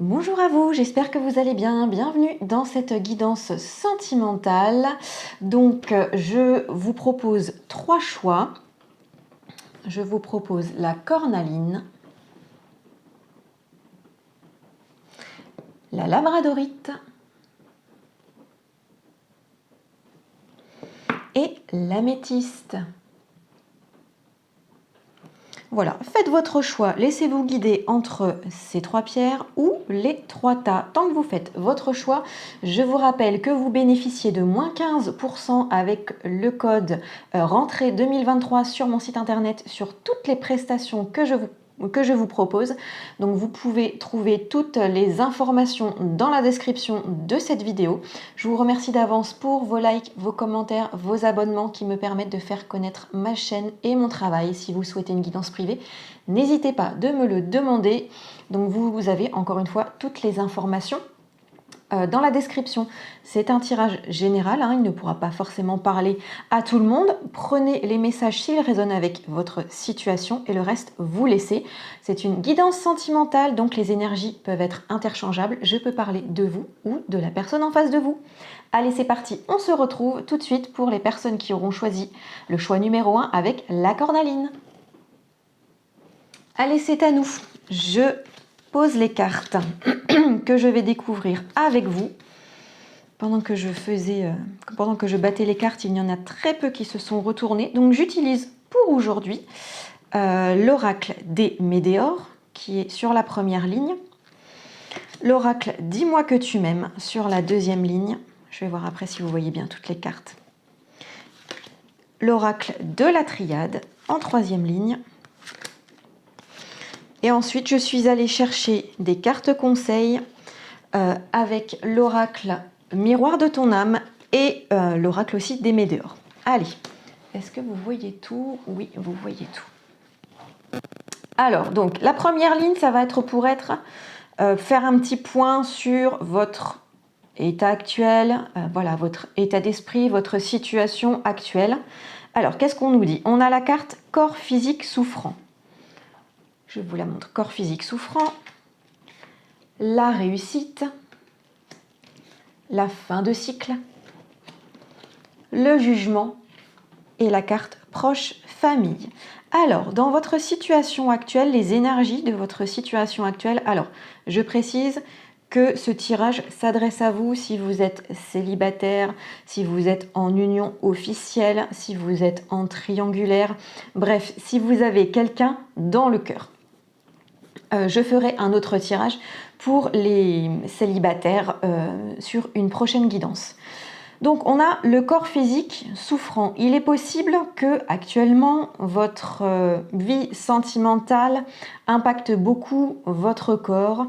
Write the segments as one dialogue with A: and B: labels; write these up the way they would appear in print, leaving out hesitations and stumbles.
A: Bonjour à vous, j'espère que vous allez bien. Bienvenue dans cette guidance sentimentale. Donc, je vous propose 3 choix. Je vous propose la cornaline, la labradorite et l'améthyste. Voilà, faites votre choix, laissez-vous guider entre ces 3 pierres ou les 3 tas. Tant que vous faites votre choix, je vous rappelle que vous bénéficiez de moins 15% avec le code rentrée 2023 sur mon site internet sur toutes les prestations que je vous propose. Donc vous pouvez trouver toutes les informations dans la description de cette vidéo. Je vous remercie d'avance pour vos likes, vos commentaires, vos abonnements qui me permettent de faire connaître ma chaîne et mon travail. Si vous souhaitez une guidance privée, n'hésitez pas de me le demander. Donc vous avez encore une fois toutes les informations dans la description. C'est un tirage général, il ne pourra pas forcément parler à tout le monde. Prenez les messages s'ils résonnent avec votre situation et le reste, vous laissez. C'est une guidance sentimentale, donc les énergies peuvent être interchangeables. Je peux parler de vous ou de la personne en face de vous. Allez, c'est parti, on se retrouve tout de suite pour les personnes qui auront choisi le choix numéro 1 avec la cornaline. Allez, c'est à nous. Je pose les cartes que je vais découvrir avec vous. Pendant que je battais les cartes, il y en a très peu qui se sont retournées. Donc j'utilise pour aujourd'hui l'oracle des Médéors, qui est sur la première ligne. L'oracle Dis-moi que tu m'aimes sur la deuxième ligne. Je vais voir après si vous voyez bien toutes les cartes. L'oracle de la Triade en troisième ligne. Et ensuite, je suis allée chercher des cartes conseils avec l'oracle Miroir de ton âme et l'oracle aussi des Médéors. Allez, est-ce que vous voyez tout? Oui, vous voyez tout. Alors, donc, la première ligne, ça va être pour faire un petit point sur votre état actuel, voilà, votre état d'esprit, votre situation actuelle. Alors, qu'est-ce qu'on nous dit? On a la carte corps physique souffrant. Je vous la montre. Corps physique souffrant, la réussite, la fin de cycle, le jugement et la carte proche famille. Alors, dans votre situation actuelle, les énergies de votre situation actuelle, alors, je précise que ce tirage s'adresse à vous si vous êtes célibataire, si vous êtes en union officielle, si vous êtes en triangulaire, bref, si vous avez quelqu'un dans le cœur. Je ferai un autre tirage pour les célibataires sur une prochaine guidance. Donc on a le corps physique souffrant. Il est possible que actuellement votre vie sentimentale impacte beaucoup votre corps,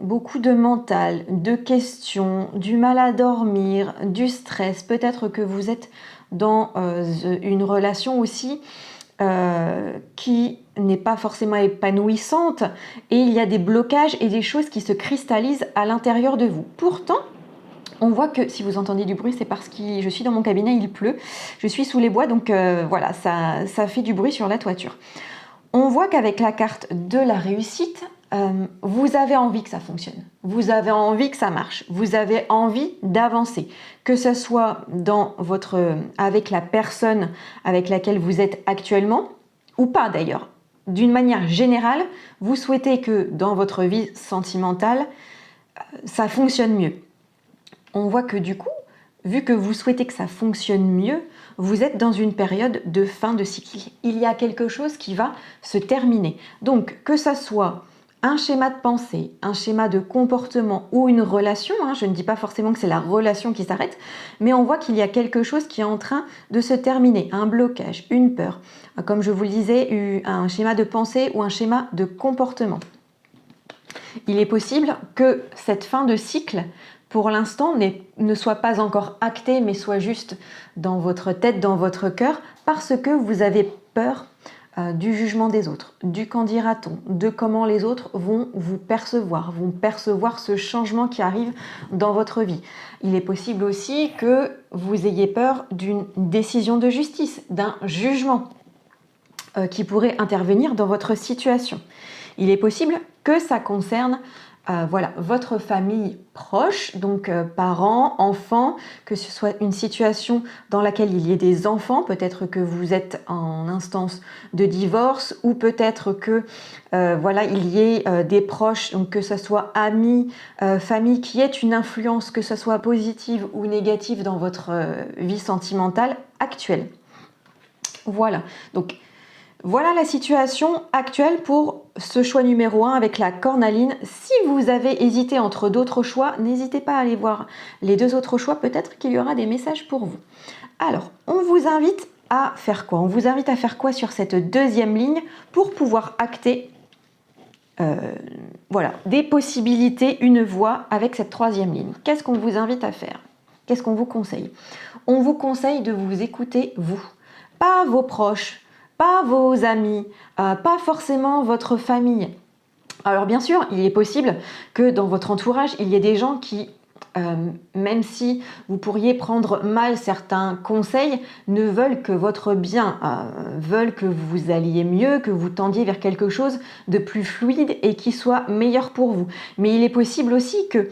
A: beaucoup de mental, de questions, du mal à dormir, du stress. Peut-être que vous êtes dans une relation aussi qui n'est pas forcément épanouissante et il y a des blocages et des choses qui se cristallisent à l'intérieur de vous. Pourtant, on voit que si vous entendez du bruit, c'est parce que je suis dans mon cabinet, il pleut. Je suis sous les bois, donc voilà, ça fait du bruit sur la toiture. On voit qu'avec la carte de la réussite, vous avez envie que ça fonctionne. Vous avez envie que ça marche. Vous avez envie d'avancer. Que ce soit avec la personne avec laquelle vous êtes actuellement, ou pas d'ailleurs. D'une manière générale, vous souhaitez que dans votre vie sentimentale, ça fonctionne mieux. On voit que du coup, vu que vous souhaitez que ça fonctionne mieux, vous êtes dans une période de fin de cycle. Il y a quelque chose qui va se terminer. Donc, que ça soit un schéma de pensée, un schéma de comportement ou une relation, je ne dis pas forcément que c'est la relation qui s'arrête, mais on voit qu'il y a quelque chose qui est en train de se terminer, un blocage, une peur. Comme je vous le disais, un schéma de pensée ou un schéma de comportement. Il est possible que cette fin de cycle, pour l'instant, ne soit pas encore actée, mais soit juste dans votre tête, dans votre cœur, parce que vous avez peur du jugement des autres, du qu'en dira-t-on, de comment les autres vont vous percevoir, vont percevoir ce changement qui arrive dans votre vie. Il est possible aussi que vous ayez peur d'une décision de justice, d'un jugement qui pourrait intervenir dans votre situation. Il est possible que ça concerne voilà, votre famille proche, donc parents, enfants, que ce soit une situation dans laquelle il y ait des enfants, peut-être que vous êtes en instance de divorce, ou peut-être que voilà, il y ait des proches, donc que ce soit amis, famille, qui aient une influence, que ce soit positive ou négative dans votre vie sentimentale actuelle. Voilà, donc voilà la situation actuelle pour ce choix numéro 1 avec la cornaline. Si vous avez hésité entre d'autres choix, n'hésitez pas à aller voir les 2 autres choix, peut-être qu'il y aura des messages pour vous. Alors, on vous invite à faire quoi? On vous invite à faire quoi sur cette deuxième ligne pour pouvoir acter voilà, des possibilités, une voie avec cette troisième ligne? Qu'est-ce qu'on vous invite à faire? Qu'est-ce qu'on vous conseille? On vous conseille de vous écouter, vous, pas vos proches, pas vos amis, pas forcément votre famille. Alors bien sûr, il est possible que dans votre entourage, il y ait des gens qui, même si vous pourriez prendre mal certains conseils, ne veulent que votre bien, veulent que vous alliez mieux, que vous tendiez vers quelque chose de plus fluide et qui soit meilleur pour vous. Mais il est possible aussi que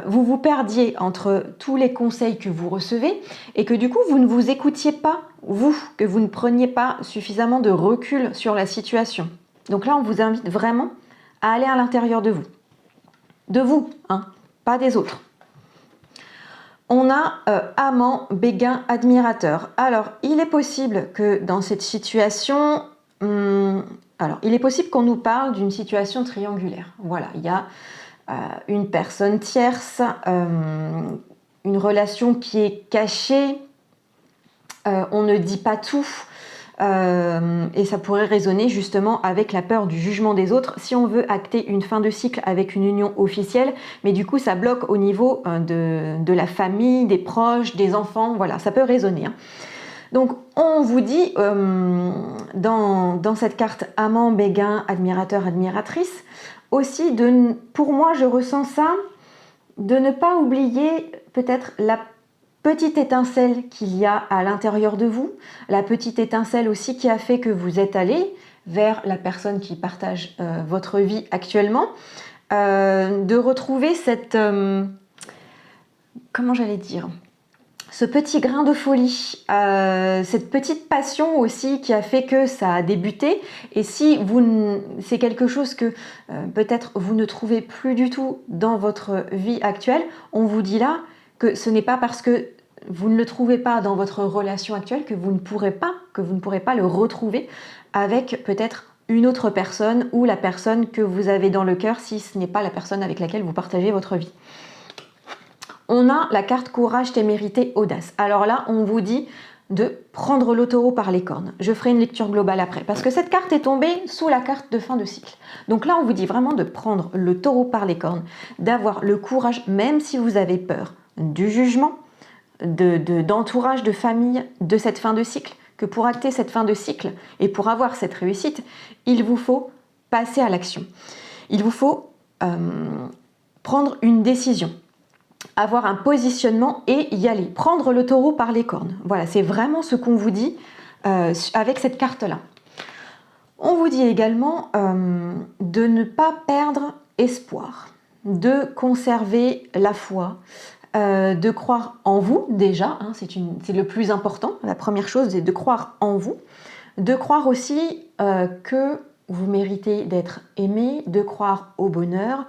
A: vous vous perdiez entre tous les conseils que vous recevez et que du coup vous ne vous écoutiez pas, vous, que vous ne preniez pas suffisamment de recul sur la situation. Donc là, on vous invite vraiment à aller à l'intérieur de vous, hein, pas des autres. On a amant, béguin, admirateur. Alors, il est possible que dans cette situation, alors, il est possible qu'on nous parle d'une situation triangulaire. Voilà, il y a une personne tierce, une relation qui est cachée, on ne dit pas tout, et ça pourrait résonner justement avec la peur du jugement des autres si on veut acter une fin de cycle avec une union officielle, mais du coup ça bloque au niveau de la famille, des proches, des enfants, voilà, ça peut résonner, hein. Donc on vous dit dans cette carte amant, béguin, admirateur, admiratrice, aussi pour moi je ressens ça, de ne pas oublier peut-être la petite étincelle qu'il y a à l'intérieur de vous, la petite étincelle aussi qui a fait que vous êtes allé vers la personne qui partage votre vie actuellement, de retrouver cette, comment j'allais dire, ce petit grain de folie, cette petite passion aussi qui a fait que ça a débuté. Et si c'est quelque chose que peut-être vous ne trouvez plus du tout dans votre vie actuelle, on vous dit là que ce n'est pas parce que vous ne le trouvez pas dans votre relation actuelle que vous ne pourrez pas le retrouver avec peut-être une autre personne ou la personne que vous avez dans le cœur si ce n'est pas la personne avec laquelle vous partagez votre vie. On a la carte courage, témérité, audace. Alors là, on vous dit de prendre le taureau par les cornes. Je ferai une lecture globale après, parce que cette carte est tombée sous la carte de fin de cycle. Donc là, on vous dit vraiment de prendre le taureau par les cornes, d'avoir le courage, même si vous avez peur du jugement, d'entourage, de famille, de cette fin de cycle, que pour acter cette fin de cycle et pour avoir cette réussite, il vous faut passer à l'action. Il vous faut prendre une décision, avoir un positionnement et y aller, prendre le taureau par les cornes. Voilà, c'est vraiment ce qu'on vous dit avec cette carte-là. On vous dit également de ne pas perdre espoir, de conserver la foi, de croire en vous déjà, hein, c'est le plus important. La première chose, c'est de croire en vous, de croire aussi que vous méritez d'être aimé, de croire au bonheur,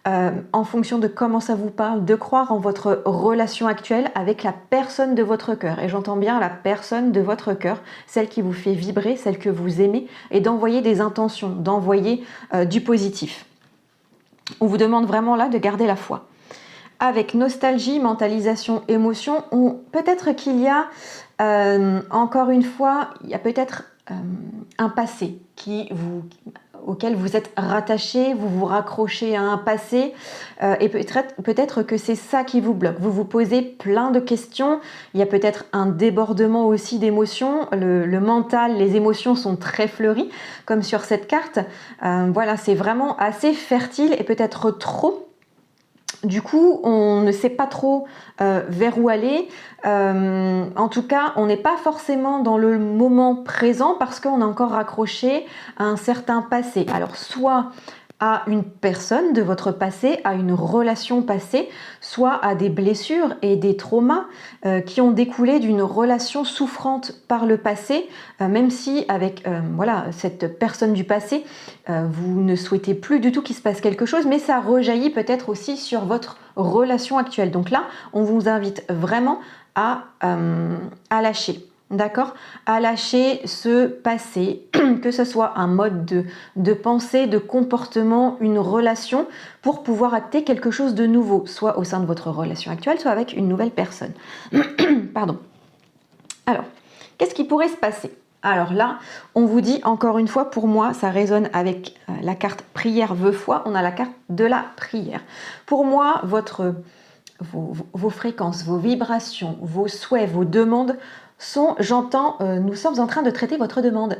A: en fonction de comment ça vous parle, de croire en votre relation actuelle avec la personne de votre cœur. Et j'entends bien la personne de votre cœur, celle qui vous fait vibrer, celle que vous aimez, et d'envoyer des intentions, d'envoyer du positif. On vous demande vraiment là de garder la foi. Avec nostalgie, mentalisation, émotion, peut-être qu'il y a, encore une fois, il y a peut-être un passé auquel vous êtes rattaché, vous vous raccrochez à un passé, et peut-être que c'est ça qui vous bloque. Vous vous posez plein de questions, il y a peut-être un débordement aussi d'émotions, le mental, les émotions sont très fleuries, comme sur cette carte. Voilà, c'est vraiment assez fertile et peut-être trop. Du coup, on ne sait pas trop vers où aller. En tout cas, on n'est pas forcément dans le moment présent parce qu'on est encore raccroché à un certain passé. Alors, soit à une personne de votre passé, à une relation passée, soit à des blessures et des traumas qui ont découlé d'une relation souffrante par le passé, même si avec voilà, cette personne du passé, vous ne souhaitez plus du tout qu'il se passe quelque chose, mais ça rejaillit peut-être aussi sur votre relation actuelle. Donc là, on vous invite vraiment à lâcher. D'accord? À lâcher ce passé, que ce soit un mode de pensée, de comportement, une relation, pour pouvoir acter quelque chose de nouveau, soit au sein de votre relation actuelle, soit avec une nouvelle personne. Pardon. Alors, qu'est-ce qui pourrait se passer? Alors là, on vous dit, encore une fois, pour moi, ça résonne avec la carte prière, vœu, foi. On a la carte de la prière. Pour moi, vos fréquences, vos vibrations, vos souhaits, vos demandes sont, j'entends, nous sommes en train de traiter votre demande.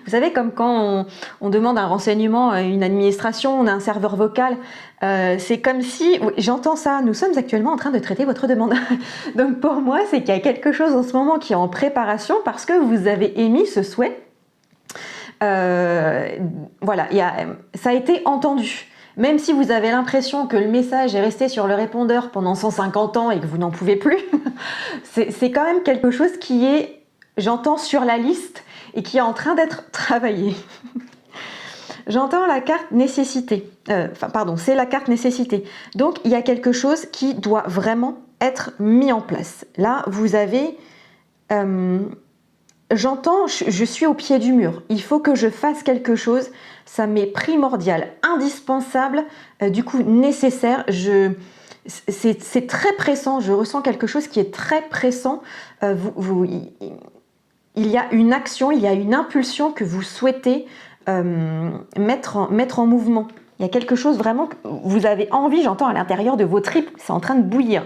A: Vous savez, comme quand on demande un renseignement à une administration, on a un serveur vocal, c'est comme si, oui, j'entends ça, nous sommes actuellement en train de traiter votre demande. Donc pour moi, c'est qu'il y a quelque chose en ce moment qui est en préparation parce que vous avez émis ce souhait. Voilà, ça a été entendu. Même si vous avez l'impression que le message est resté sur le répondeur pendant 150 ans et que vous n'en pouvez plus, c'est quand même quelque chose qui est, j'entends, sur la liste et qui est en train d'être travaillé. J'entends la carte nécessité. C'est la carte nécessité. Donc, il y a quelque chose qui doit vraiment être mis en place. Là, vous avez... j'entends, je suis au pied du mur. Il faut que je fasse quelque chose. Ça m'est primordial, indispensable, du coup nécessaire. C'est très pressant. Je ressens quelque chose qui est très pressant. Il y a une action, il y a une impulsion que vous souhaitez mettre en mouvement. Il y a quelque chose vraiment que vous avez envie, j'entends à l'intérieur de vos tripes, c'est en train de bouillir.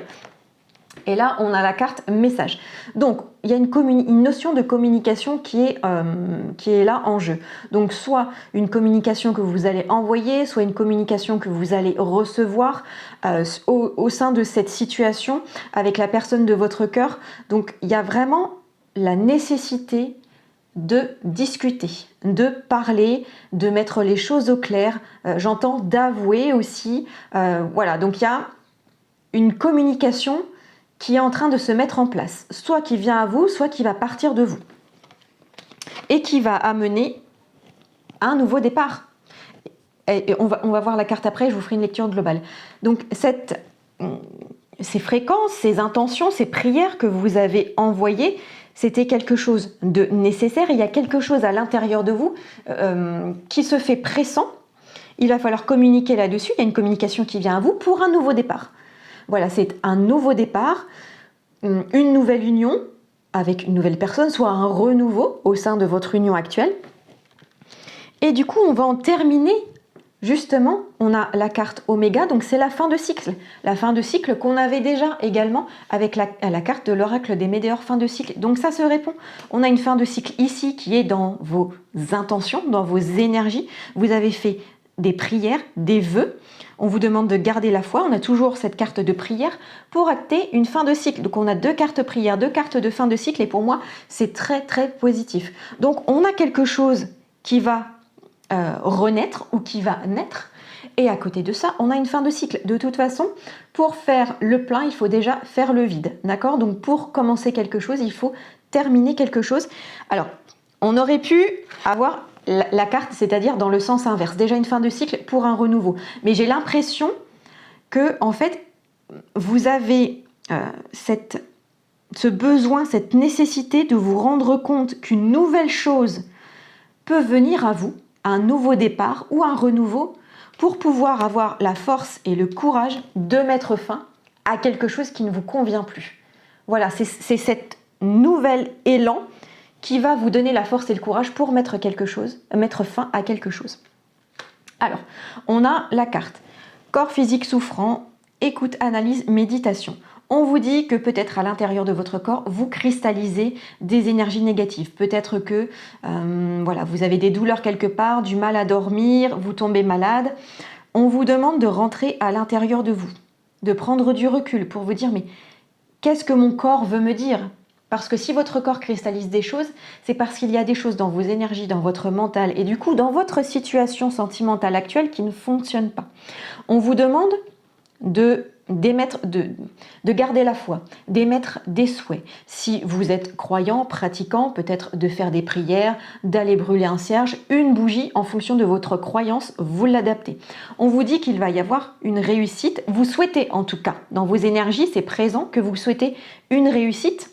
A: Et là, on a la carte message. Donc, il y a une notion de communication qui est là en jeu. Donc, soit une communication que vous allez envoyer, soit une communication que vous allez recevoir au sein de cette situation avec la personne de votre cœur. Donc, il y a vraiment la nécessité de discuter, de parler, de mettre les choses au clair. J'entends d'avouer aussi. Voilà, donc il y a une communication qui est en train de se mettre en place, soit qui vient à vous, soit qui va partir de vous, et qui va amener un nouveau départ. Et on va voir la carte après, je vous ferai une lecture globale. Donc ces fréquences, ces intentions, ces prières que vous avez envoyées, c'était quelque chose de nécessaire. Il y a quelque chose à l'intérieur de vous qui se fait pressant. Il va falloir communiquer là-dessus. Il y a une communication qui vient à vous pour un nouveau départ. Voilà, c'est un nouveau départ, une nouvelle union avec une nouvelle personne, soit un renouveau au sein de votre union actuelle. Et du coup, on va en terminer, justement, on a la carte Oméga, donc c'est la fin de cycle. La fin de cycle qu'on avait déjà également avec la carte de l'oracle des météores, fin de cycle. Donc ça se répond. On a une fin de cycle ici qui est dans vos intentions, dans vos énergies. Vous avez fait des prières, des vœux. On vous demande de garder la foi. On a toujours cette carte de prière pour acter une fin de cycle. Donc on a 2 cartes prière, 2 cartes de fin de cycle et pour moi c'est très très positif. Donc on a quelque chose qui va renaître ou qui va naître et à côté de ça on a une fin de cycle. De toute façon, pour faire le plein il faut déjà faire le vide. D'accord? Donc pour commencer quelque chose il faut terminer quelque chose. Alors on aurait pu avoir la carte, c'est-à-dire dans le sens inverse. Déjà une fin de cycle pour un renouveau. Mais j'ai l'impression que, en fait, vous avez ce besoin, cette nécessité de vous rendre compte qu'une nouvelle chose peut venir à vous, un nouveau départ ou un renouveau, pour pouvoir avoir la force et le courage de mettre fin à quelque chose qui ne vous convient plus. Voilà, c'est cet nouvel élan qui va vous donner la force et le courage pour mettre fin à quelque chose. Alors, on a la carte corps physique souffrant, écoute, analyse, méditation. On vous dit que peut-être à l'intérieur de votre corps, vous cristallisez des énergies négatives. Peut-être que voilà, vous avez des douleurs quelque part, du mal à dormir, vous tombez malade. On vous demande de rentrer à l'intérieur de vous, de prendre du recul pour vous dire mais qu'est-ce que mon corps veut me dire ? Parce que si votre corps cristallise des choses, c'est parce qu'il y a des choses dans vos énergies, dans votre mental et du coup dans votre situation sentimentale actuelle qui ne fonctionnent pas. On vous demande de garder la foi, d'émettre des souhaits. Si vous êtes croyant, pratiquant, peut-être de faire des prières, d'aller brûler un cierge, une bougie, en fonction de votre croyance, vous l'adaptez. On vous dit qu'il va y avoir une réussite, vous souhaitez en tout cas, dans vos énergies, c'est présent que vous souhaitez une réussite.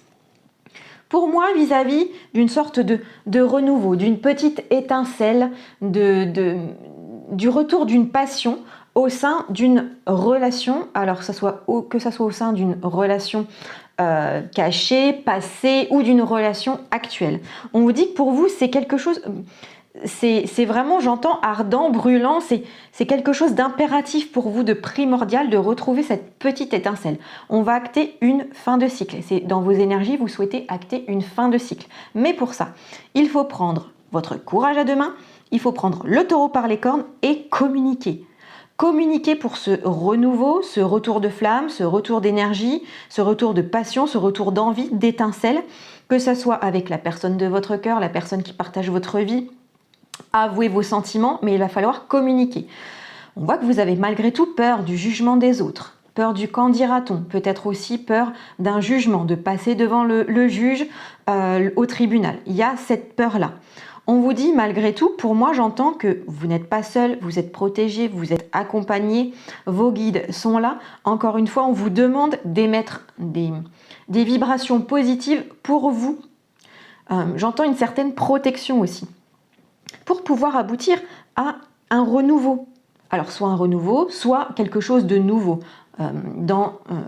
A: Pour moi, vis-à-vis d'une sorte de renouveau, d'une petite étincelle, du retour d'une passion au sein d'une relation, alors que ça soit au sein d'une relation cachée, passée ou d'une relation actuelle. On vous dit que pour vous, c'est quelque chose... C'est vraiment, j'entends, ardent, brûlant, c'est quelque chose d'impératif pour vous, de primordial, de retrouver cette petite étincelle. On va acter une fin de cycle. C'est dans vos énergies, vous souhaitez acter une fin de cycle. Mais pour ça, il faut prendre votre courage à deux mains, il faut prendre le taureau par les cornes et communiquer. Communiquer pour ce renouveau, ce retour de flamme, ce retour d'énergie, ce retour de passion, ce retour d'envie, d'étincelle, que ce soit avec la personne de votre cœur, la personne qui partage votre vie. Avouez vos sentiments, mais il va falloir communiquer. On voit que vous avez malgré tout peur du jugement des autres, peur du qu'en dira-t-on, peut-être aussi peur d'un jugement, de passer devant le juge au tribunal. Il y a cette peur-là. On vous dit malgré tout, pour moi j'entends que vous n'êtes pas seul, vous êtes protégé, vous êtes accompagné, vos guides sont là. Encore une fois, on vous demande d'émettre des vibrations positives pour vous. J'entends une certaine protection aussi, pour pouvoir aboutir à un renouveau. Alors soit un renouveau, soit quelque chose de nouveau,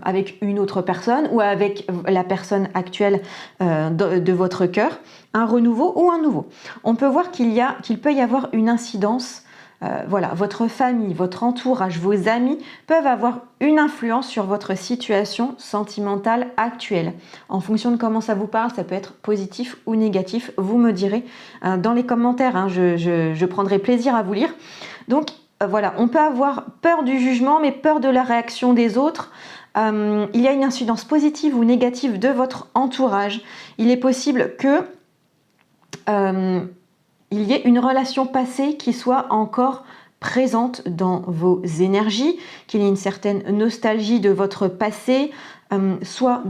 A: avec une autre personne ou avec la personne actuelle de votre cœur, un renouveau ou un nouveau. On peut voir qu'il peut y avoir une incidence. Voilà, votre famille, votre entourage, vos amis peuvent avoir une influence sur votre situation sentimentale actuelle. En fonction de comment ça vous parle, ça peut être positif ou négatif. Vous me direz dans les commentaires, hein, je prendrai plaisir à vous lire. Donc voilà, on peut avoir peur du jugement, mais peur de la réaction des autres. Il y a une incidence positive ou négative de votre entourage. Il est possible que il y ait une relation passée qui soit encore présente dans vos énergies, qu'il y ait une certaine nostalgie de votre passé, soit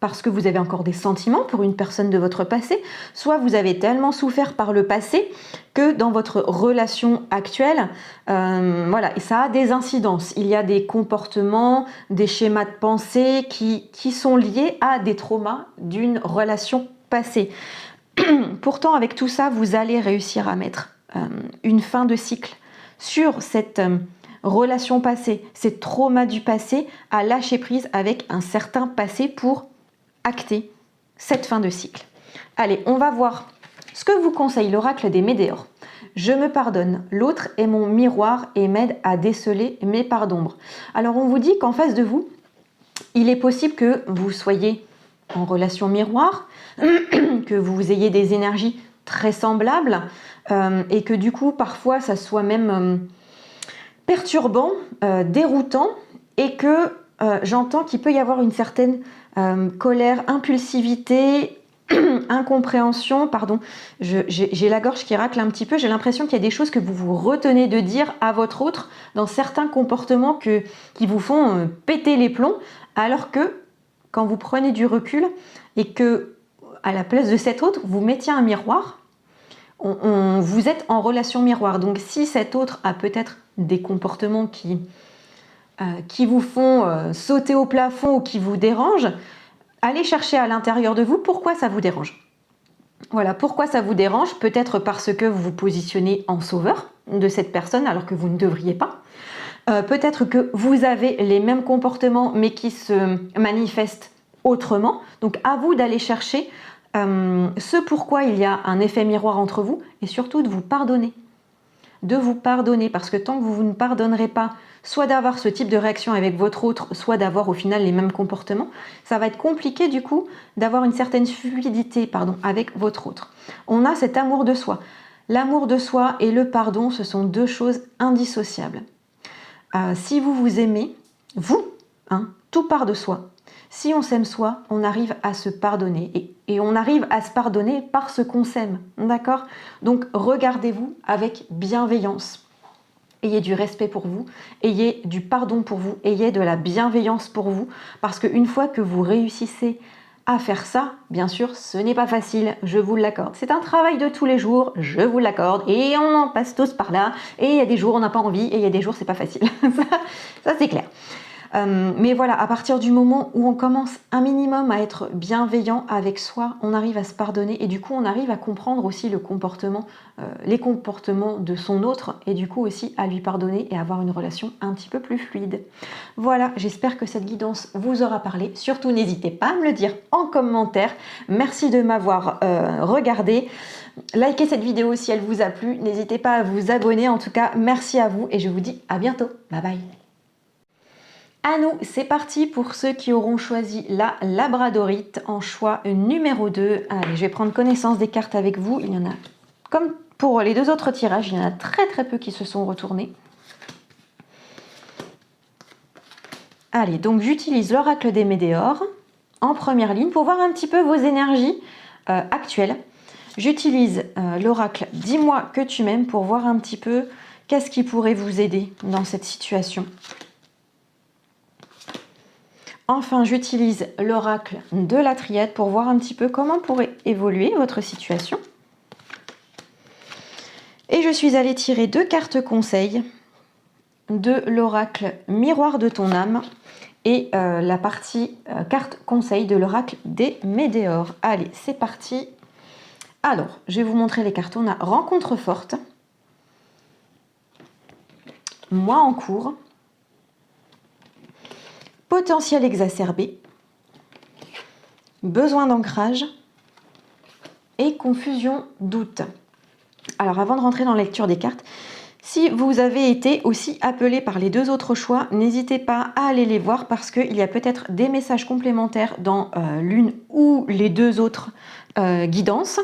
A: parce que vous avez encore des sentiments pour une personne de votre passé, soit vous avez tellement souffert par le passé que dans votre relation actuelle, voilà, et ça a des incidences. Il y a des comportements, des schémas de pensée qui sont liés à des traumas d'une relation passée. Pourtant, avec tout ça, vous allez réussir à mettre une fin de cycle sur cette relation passée, ces traumas du passé, à lâcher prise avec un certain passé pour acter cette fin de cycle. Allez, on va voir ce que vous conseille l'oracle des Médéors. Je me pardonne, l'autre est mon miroir et m'aide à déceler mes parts d'ombre. Alors on vous dit qu'en face de vous, il est possible que vous soyez en relation miroir, que vous ayez des énergies très semblables et que du coup parfois ça soit même perturbant, déroutant et que j'entends qu'il peut y avoir une certaine colère, impulsivité, incompréhension, pardon, j'ai la gorge qui racle un petit peu, j'ai l'impression qu'il y a des choses que vous vous retenez de dire à votre autre dans certains comportements qui vous font péter les plombs, alors que quand vous prenez du recul et que à la place de cet autre, vous mettiez un miroir, vous êtes en relation miroir. Donc si cet autre a peut-être des comportements qui vous font sauter au plafond ou qui vous dérangent, allez chercher à l'intérieur de vous pourquoi ça vous dérange. Voilà, pourquoi ça vous dérange, peut-être parce que vous vous positionnez en sauveur de cette personne alors que vous ne devriez pas. Peut-être que vous avez les mêmes comportements mais qui se manifestent autrement. Donc à vous d'aller chercher ce pourquoi il y a un effet miroir entre vous et surtout de vous pardonner. De vous pardonner parce que tant que vous ne pardonnerez pas, soit d'avoir ce type de réaction avec votre autre, soit d'avoir au final les mêmes comportements, ça va être compliqué du coup d'avoir une certaine fluidité avec votre autre. On a cet amour de soi. L'amour de soi et le pardon, ce sont deux choses indissociables. Si vous vous aimez, vous, tout part de soi. Si on s'aime soi, on arrive à se pardonner. Et on arrive à se pardonner parce qu'on s'aime. D'accord? Donc regardez-vous avec bienveillance. Ayez du respect pour vous, ayez du pardon pour vous, ayez de la bienveillance pour vous. Parce qu'une fois que vous réussissez à faire ça, bien sûr, ce n'est pas facile, je vous l'accorde. C'est un travail de tous les jours, je vous l'accorde, et on en passe tous par là, et il y a des jours où on n'a pas envie, et il y a des jours c'est pas facile. ça c'est clair. Mais voilà, à partir du moment où on commence un minimum à être bienveillant avec soi, on arrive à se pardonner et du coup on arrive à comprendre aussi le comportement, les comportements de son autre et du coup aussi à lui pardonner et avoir une relation un petit peu plus fluide. Voilà, j'espère que cette guidance vous aura parlé. Surtout n'hésitez pas à me le dire en commentaire. Merci de m'avoir regardé. Likez cette vidéo si elle vous a plu. N'hésitez pas à vous abonner. En tout cas, merci à vous et je vous dis à bientôt. Bye bye. À nous, c'est parti pour ceux qui auront choisi la labradorite en choix numéro 2. Allez, je vais prendre connaissance des cartes avec vous. Il y en a, comme pour les deux autres tirages, il y en a très peu qui se sont retournés. Allez, donc j'utilise l'oracle des météores en première ligne pour voir un petit peu vos énergies actuelles. J'utilise l'oracle « Dis-moi que tu m'aimes » pour voir un petit peu qu'est-ce qui pourrait vous aider dans cette situation. Enfin, j'utilise l'oracle de la triade pour voir un petit peu comment pourrait évoluer votre situation. Et je suis allée tirer 2 cartes conseils de l'oracle miroir de ton âme et la partie carte conseil de l'oracle des météores. Allez, c'est parti. Alors, je vais vous montrer les cartes. On a rencontre forte, moi en cours, potentiel exacerbé, besoin d'ancrage et confusion, doute. Alors avant de rentrer dans la lecture des cartes, si vous avez été aussi appelé par les 2 autres choix, n'hésitez pas à aller les voir parce qu'il y a peut-être des messages complémentaires dans l'une ou les 2 autres guidances.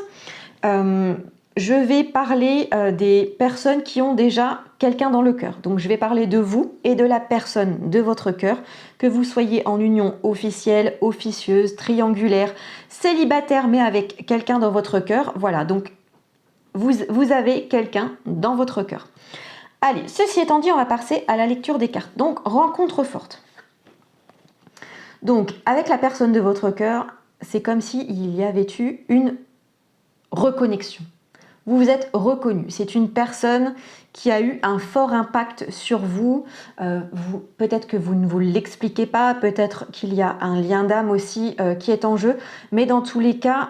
A: Je vais parler des personnes qui ont déjà quelqu'un dans le cœur. Donc je vais parler de vous et de la personne de votre cœur, que vous soyez en union officielle, officieuse, triangulaire, célibataire mais avec quelqu'un dans votre cœur. Voilà, donc vous avez quelqu'un dans votre cœur. Allez, ceci étant dit, on va passer à la lecture des cartes. Donc rencontre forte. Donc avec la personne de votre cœur, c'est comme s'il y avait eu une reconnexion. Vous vous êtes reconnu. C'est une personne qui a eu un fort impact sur vous. Peut-être que vous ne vous l'expliquez pas, peut-être qu'il y a un lien d'âme aussi qui est en jeu, mais dans tous les cas,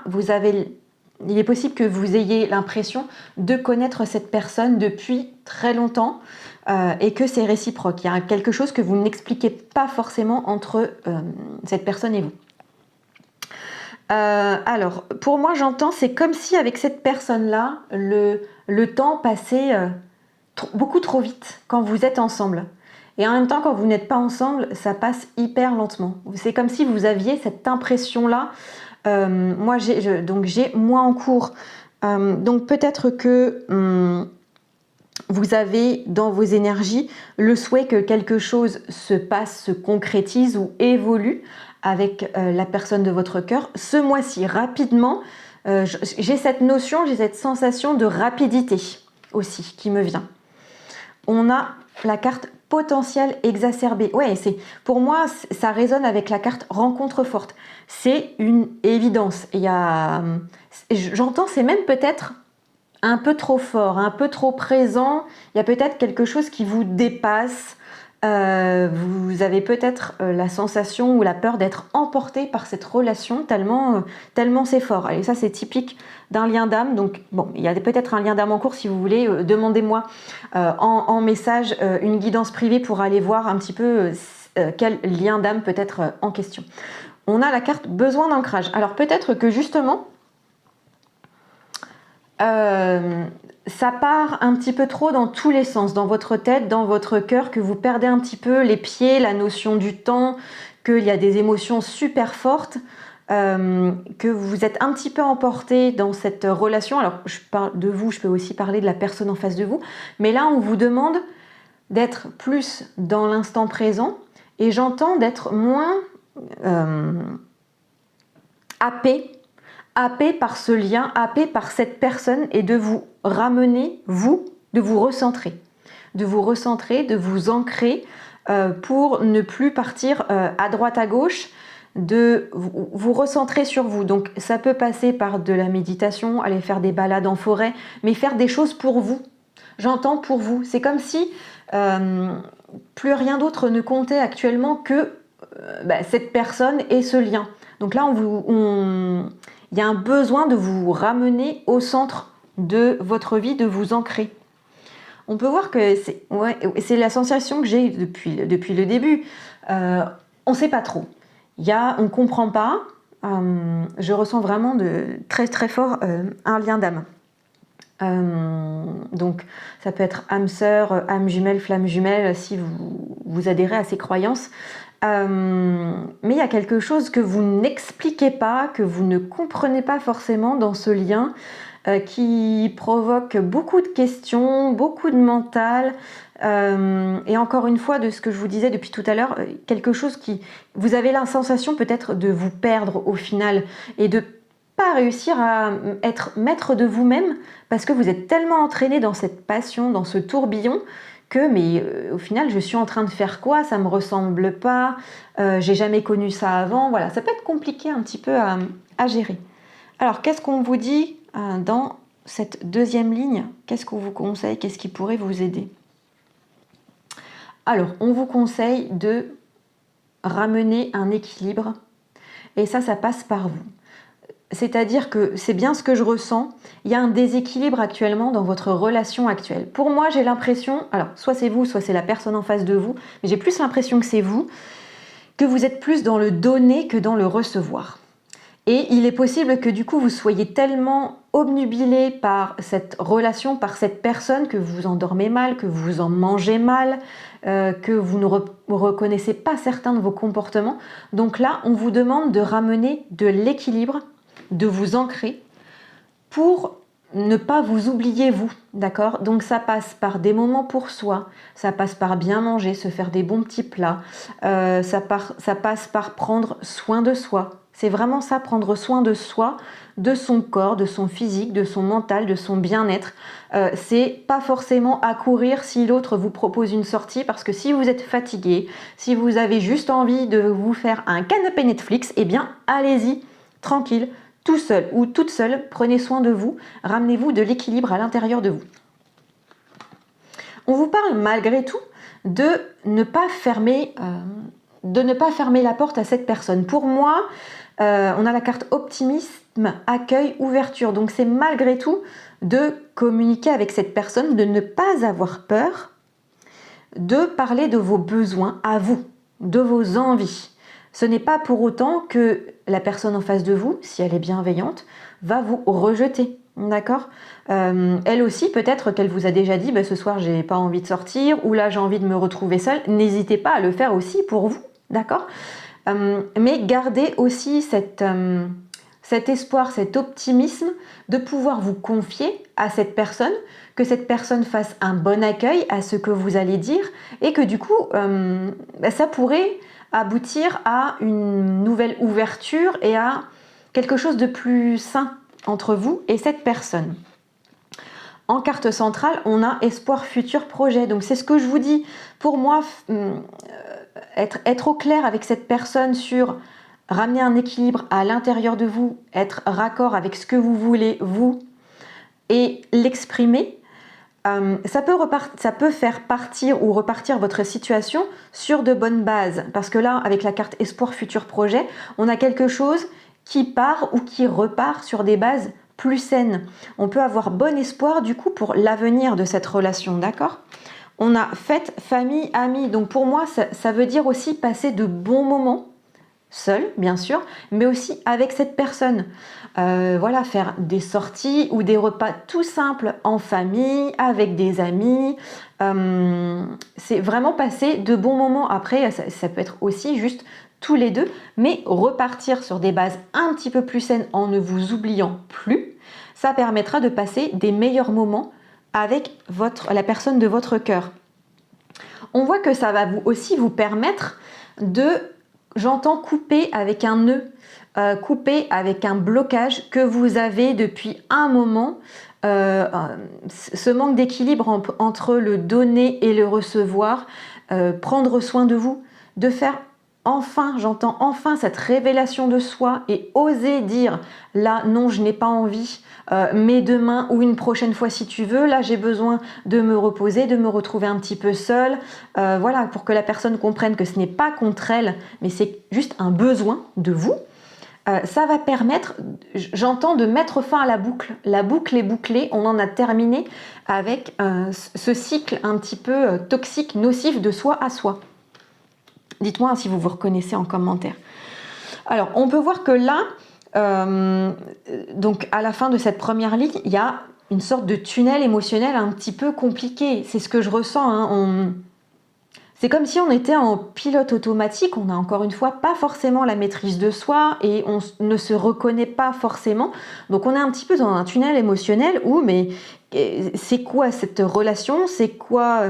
A: il est possible que vous ayez l'impression de connaître cette personne depuis très longtemps et que c'est réciproque. Il y a quelque chose que vous n'expliquez pas forcément entre cette personne et vous. Alors, pour moi, j'entends, c'est comme si avec cette personne-là, le temps passait beaucoup trop vite quand vous êtes ensemble. Et en même temps, quand vous n'êtes pas ensemble, ça passe hyper lentement. C'est comme si vous aviez cette impression-là. Moi, j'ai moi en cours. Donc peut-être que vous avez dans vos énergies le souhait que quelque chose se passe, se concrétise ou évolue avec la personne de votre cœur. Ce mois-ci, rapidement, j'ai cette notion, j'ai cette sensation de rapidité aussi qui me vient. On a la carte potentiel exacerbé. Ouais, pour moi, ça résonne avec la carte rencontre forte. C'est une évidence. J'entends, c'est même peut-être un peu trop fort, un peu trop présent. Il y a peut-être quelque chose qui vous dépasse. Vous avez peut-être la sensation ou la peur d'être emporté par cette relation tellement c'est fort. Et ça, c'est typique d'un lien d'âme. Donc, bon, il y a peut-être un lien d'âme en cours. Si vous voulez, demandez-moi en message une guidance privée pour aller voir un petit peu quel lien d'âme peut être en question. On a la carte besoin d'ancrage. Alors, peut-être que justement, ça part un petit peu trop dans tous les sens, dans votre tête, dans votre cœur, que vous perdez un petit peu les pieds, la notion du temps, qu'il y a des émotions super fortes, que vous êtes un petit peu emporté dans cette relation. Alors, je parle de vous, je peux aussi parler de la personne en face de vous, mais là, on vous demande d'être plus dans l'instant présent, et j'entends d'être moins happé par ce lien, happé par cette personne, et de vous ramener, de vous recentrer, de vous ancrer pour ne plus partir à droite à gauche, de vous recentrer sur vous. Donc ça peut passer par de la méditation, aller faire des balades en forêt, mais faire des choses pour vous. J'entends pour vous. C'est comme si plus rien d'autre ne comptait actuellement que cette personne et ce lien. Donc là, il y a un besoin de vous ramener au centre de votre vie, de vous ancrer. On peut voir que c'est la sensation que j'ai depuis le début. On ne sait pas trop. On ne comprend pas. Je ressens vraiment très très fort un lien d'âme. Donc ça peut être âme sœur, âme jumelle, flamme jumelle, si vous adhérez à ces croyances. Mais il y a quelque chose que vous n'expliquez pas, que vous ne comprenez pas forcément dans ce lien, qui provoque beaucoup de questions, beaucoup de mental, et encore une fois, de ce que je vous disais depuis tout à l'heure, quelque chose qui... Vous avez la sensation peut-être de vous perdre au final, et de pas réussir à être maître de vous-même, parce que vous êtes tellement entraîné dans cette passion, dans ce tourbillon, que au final, je suis en train de faire quoi? Ça me ressemble pas, j'ai jamais connu ça avant. Voilà, ça peut être compliqué un petit peu à gérer. Alors, qu'est-ce qu'on vous dit dans cette deuxième ligne? Qu'est-ce qu'on vous conseille? Qu'est-ce qui pourrait vous aider? Alors, on vous conseille de ramener un équilibre, et ça passe par vous. C'est-à-dire que c'est bien ce que je ressens, il y a un déséquilibre actuellement dans votre relation actuelle. Pour moi, j'ai l'impression, alors soit c'est vous, soit c'est la personne en face de vous, mais j'ai plus l'impression que c'est vous, que vous êtes plus dans le donner que dans le recevoir. Et il est possible que du coup vous soyez tellement obnubilé par cette relation, par cette personne, que vous en dormez mal, que vous en mangez mal, que vous ne reconnaissez pas certains de vos comportements. Donc là, on vous demande de ramener de l'équilibre, de vous ancrer pour ne pas vous oublier vous, d'accord? Donc ça passe par des moments pour soi, ça passe par bien manger, se faire des bons petits plats, ça passe par prendre soin de soi. C'est vraiment ça, prendre soin de soi, de son corps, de son physique, de son mental, de son bien-être. C'est pas forcément à courir si l'autre vous propose une sortie, parce que si vous êtes fatigué, si vous avez juste envie de vous faire un canapé Netflix, eh bien allez-y, tranquille, tout seul ou toute seule, prenez soin de vous, ramenez-vous de l'équilibre à l'intérieur de vous. On vous parle malgré tout de ne pas fermer la porte à cette personne. Pour moi, on a la carte optimisme, accueil, ouverture. Donc c'est malgré tout de communiquer avec cette personne, de ne pas avoir peur, de parler de vos besoins à vous, de vos envies. Ce n'est pas pour autant que la personne en face de vous, si elle est bienveillante, va vous rejeter, d'accord? Elle aussi, peut-être qu'elle vous a déjà dit ce soir j'ai pas envie de sortir, ou là j'ai envie de me retrouver seule. N'hésitez pas à le faire aussi pour vous, d'accord? Mais gardez aussi cet espoir, cet optimisme de pouvoir vous confier à cette personne, que cette personne fasse un bon accueil à ce que vous allez dire, et que du coup, ça pourrait aboutir à une nouvelle ouverture et à quelque chose de plus sain entre vous et cette personne. En carte centrale, on a espoir, futur, projet. Donc c'est ce que je vous dis. Pour moi, être au clair avec cette personne sur ramener un équilibre à l'intérieur de vous, être raccord avec ce que vous voulez, vous, et l'exprimer, ça peut faire partir ou repartir votre situation sur de bonnes bases. Parce que là, avec la carte espoir, futur, projet, on a quelque chose qui part ou qui repart sur des bases plus saines. On peut avoir bon espoir du coup pour l'avenir de cette relation, d'accord? On a fête, famille, amis. Donc pour moi, ça veut dire aussi passer de bons moments, seul bien sûr, mais aussi avec cette personne. Voilà, faire des sorties ou des repas tout simples en famille, avec des amis. C'est vraiment passer de bons moments. Après, ça peut être aussi juste tous les deux, mais repartir sur des bases un petit peu plus saines en ne vous oubliant plus, ça permettra de passer des meilleurs moments avec la personne de votre cœur. On voit que ça va aussi vous permettre de j'entends couper avec un nœud, couper avec un blocage que vous avez depuis un moment. Ce manque d'équilibre entre le donner et le recevoir, prendre soin de vous, de faire enfin, j'entends enfin cette révélation de soi et oser dire là non je n'ai pas envie, mais demain ou une prochaine fois si tu veux, là j'ai besoin de me reposer, de me retrouver un petit peu seule, voilà, pour que la personne comprenne que ce n'est pas contre elle, mais c'est juste un besoin de vous. Ça va permettre, j'entends, de mettre fin à la boucle. La boucle est bouclée, on en a terminé avec ce cycle un petit peu toxique, nocif de soi à soi. Dites-moi si vous vous reconnaissez en commentaire. Alors, on peut voir que là, donc à la fin de cette première ligne, il y a une sorte de tunnel émotionnel un petit peu compliqué. C'est ce que je ressens, hein. C'est comme si on était en pilote automatique, on n'a encore une fois pas forcément la maîtrise de soi et on ne se reconnaît pas forcément. Donc on est un petit peu dans un tunnel émotionnel où mais c'est quoi cette relation, c'est quoi,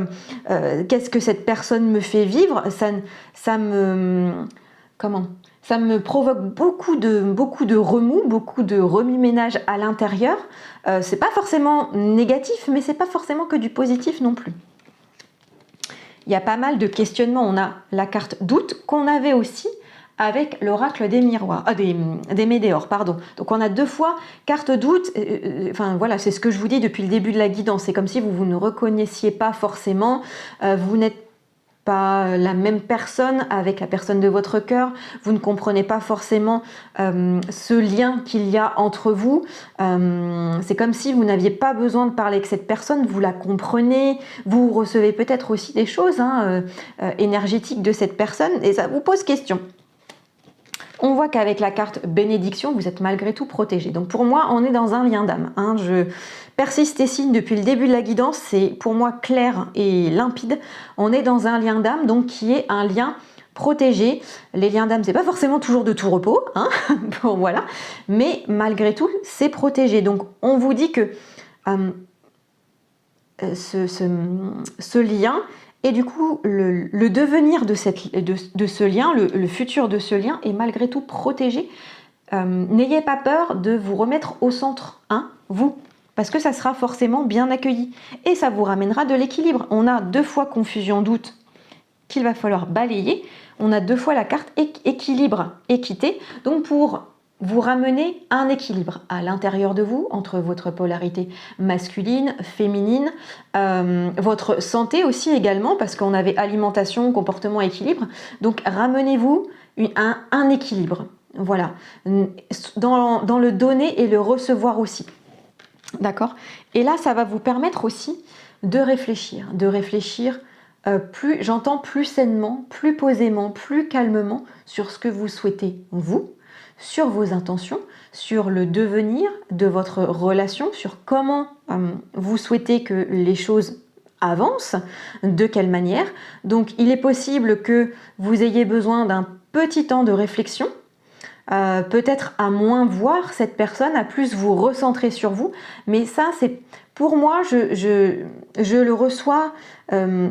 A: qu'est-ce que cette personne me fait vivre, ça me provoque beaucoup de remous, beaucoup de remue-ménage à l'intérieur. C'est pas forcément négatif, mais c'est pas forcément que du positif non plus. Il y a pas mal de questionnements. On a la carte doute qu'on avait aussi avec l'oracle des miroirs, des météores, pardon. Donc on a deux fois carte doute. Enfin voilà, c'est ce que je vous dis depuis le début de la guidance. C'est comme si vous ne reconnaissiez pas forcément. Vous n'êtes pas la même personne avec la personne de votre cœur, vous ne comprenez pas forcément ce lien qu'il y a entre vous, c'est comme si vous n'aviez pas besoin de parler avec cette personne, vous la comprenez, vous recevez peut-être aussi des choses énergétiques de cette personne et ça vous pose question. On voit qu'avec la carte bénédiction, vous êtes malgré tout protégé. Donc pour moi, on est dans un lien d'âme. Je persiste et signe depuis le début de la guidance, c'est pour moi clair et limpide. On est dans un lien d'âme, donc qui est un lien protégé. Les liens d'âme, c'est pas forcément toujours de tout repos, bon, voilà. Mais malgré tout, c'est protégé. Donc on vous dit que ce lien et du coup, le devenir de ce lien, le futur de ce lien est malgré tout protégé. N'ayez pas peur de vous remettre au centre, vous, parce que ça sera forcément bien accueilli. Et ça vous ramènera de l'équilibre. On a deux fois confusion, doute, qu'il va falloir balayer. On a deux fois la carte équilibre, équité. Donc pour vous ramenez un équilibre à l'intérieur de vous, entre votre polarité masculine, féminine, votre santé aussi également, parce qu'on avait alimentation, comportement, équilibre. Donc ramenez-vous un équilibre, voilà, dans le donner et le recevoir aussi. D'accord? Et là, ça va vous permettre aussi de réfléchir j'entends plus sainement, plus posément, plus calmement sur ce que vous souhaitez, vous, sur vos intentions, sur le devenir de votre relation, sur comment vous souhaitez que les choses avancent, de quelle manière. Donc il est possible que vous ayez besoin d'un petit temps de réflexion, peut-être à moins voir cette personne, à plus vous recentrer sur vous, mais ça c'est pour moi, je le reçois,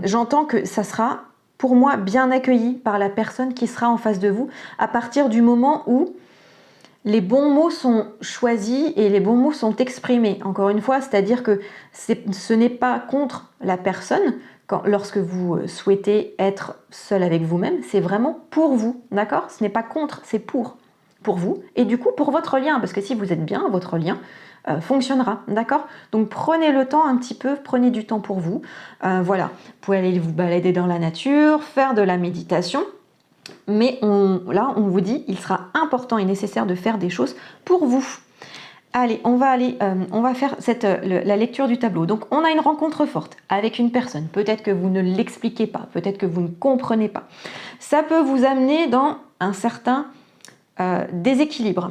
A: j'entends que ça sera pour moi bien accueilli par la personne qui sera en face de vous à partir du moment où les bons mots sont choisis et les bons mots sont exprimés. Encore une fois, c'est-à-dire que ce n'est pas contre la personne lorsque vous souhaitez être seul avec vous-même, c'est vraiment pour vous, d'accord? Ce n'est pas contre, c'est pour vous et du coup pour votre lien, parce que si vous êtes bien, votre lien fonctionnera, d'accord? Donc prenez le temps un petit peu, prenez du temps pour vous, voilà, vous pouvez aller vous balader dans la nature, faire de la méditation, mais là on vous dit, il sera important et nécessaire de faire des choses pour vous. Allez, on va faire la lecture du tableau. Donc on a une rencontre forte avec une personne, peut-être que vous ne l'expliquez pas, peut-être que vous ne comprenez pas. Ça peut vous amener dans un certain déséquilibre.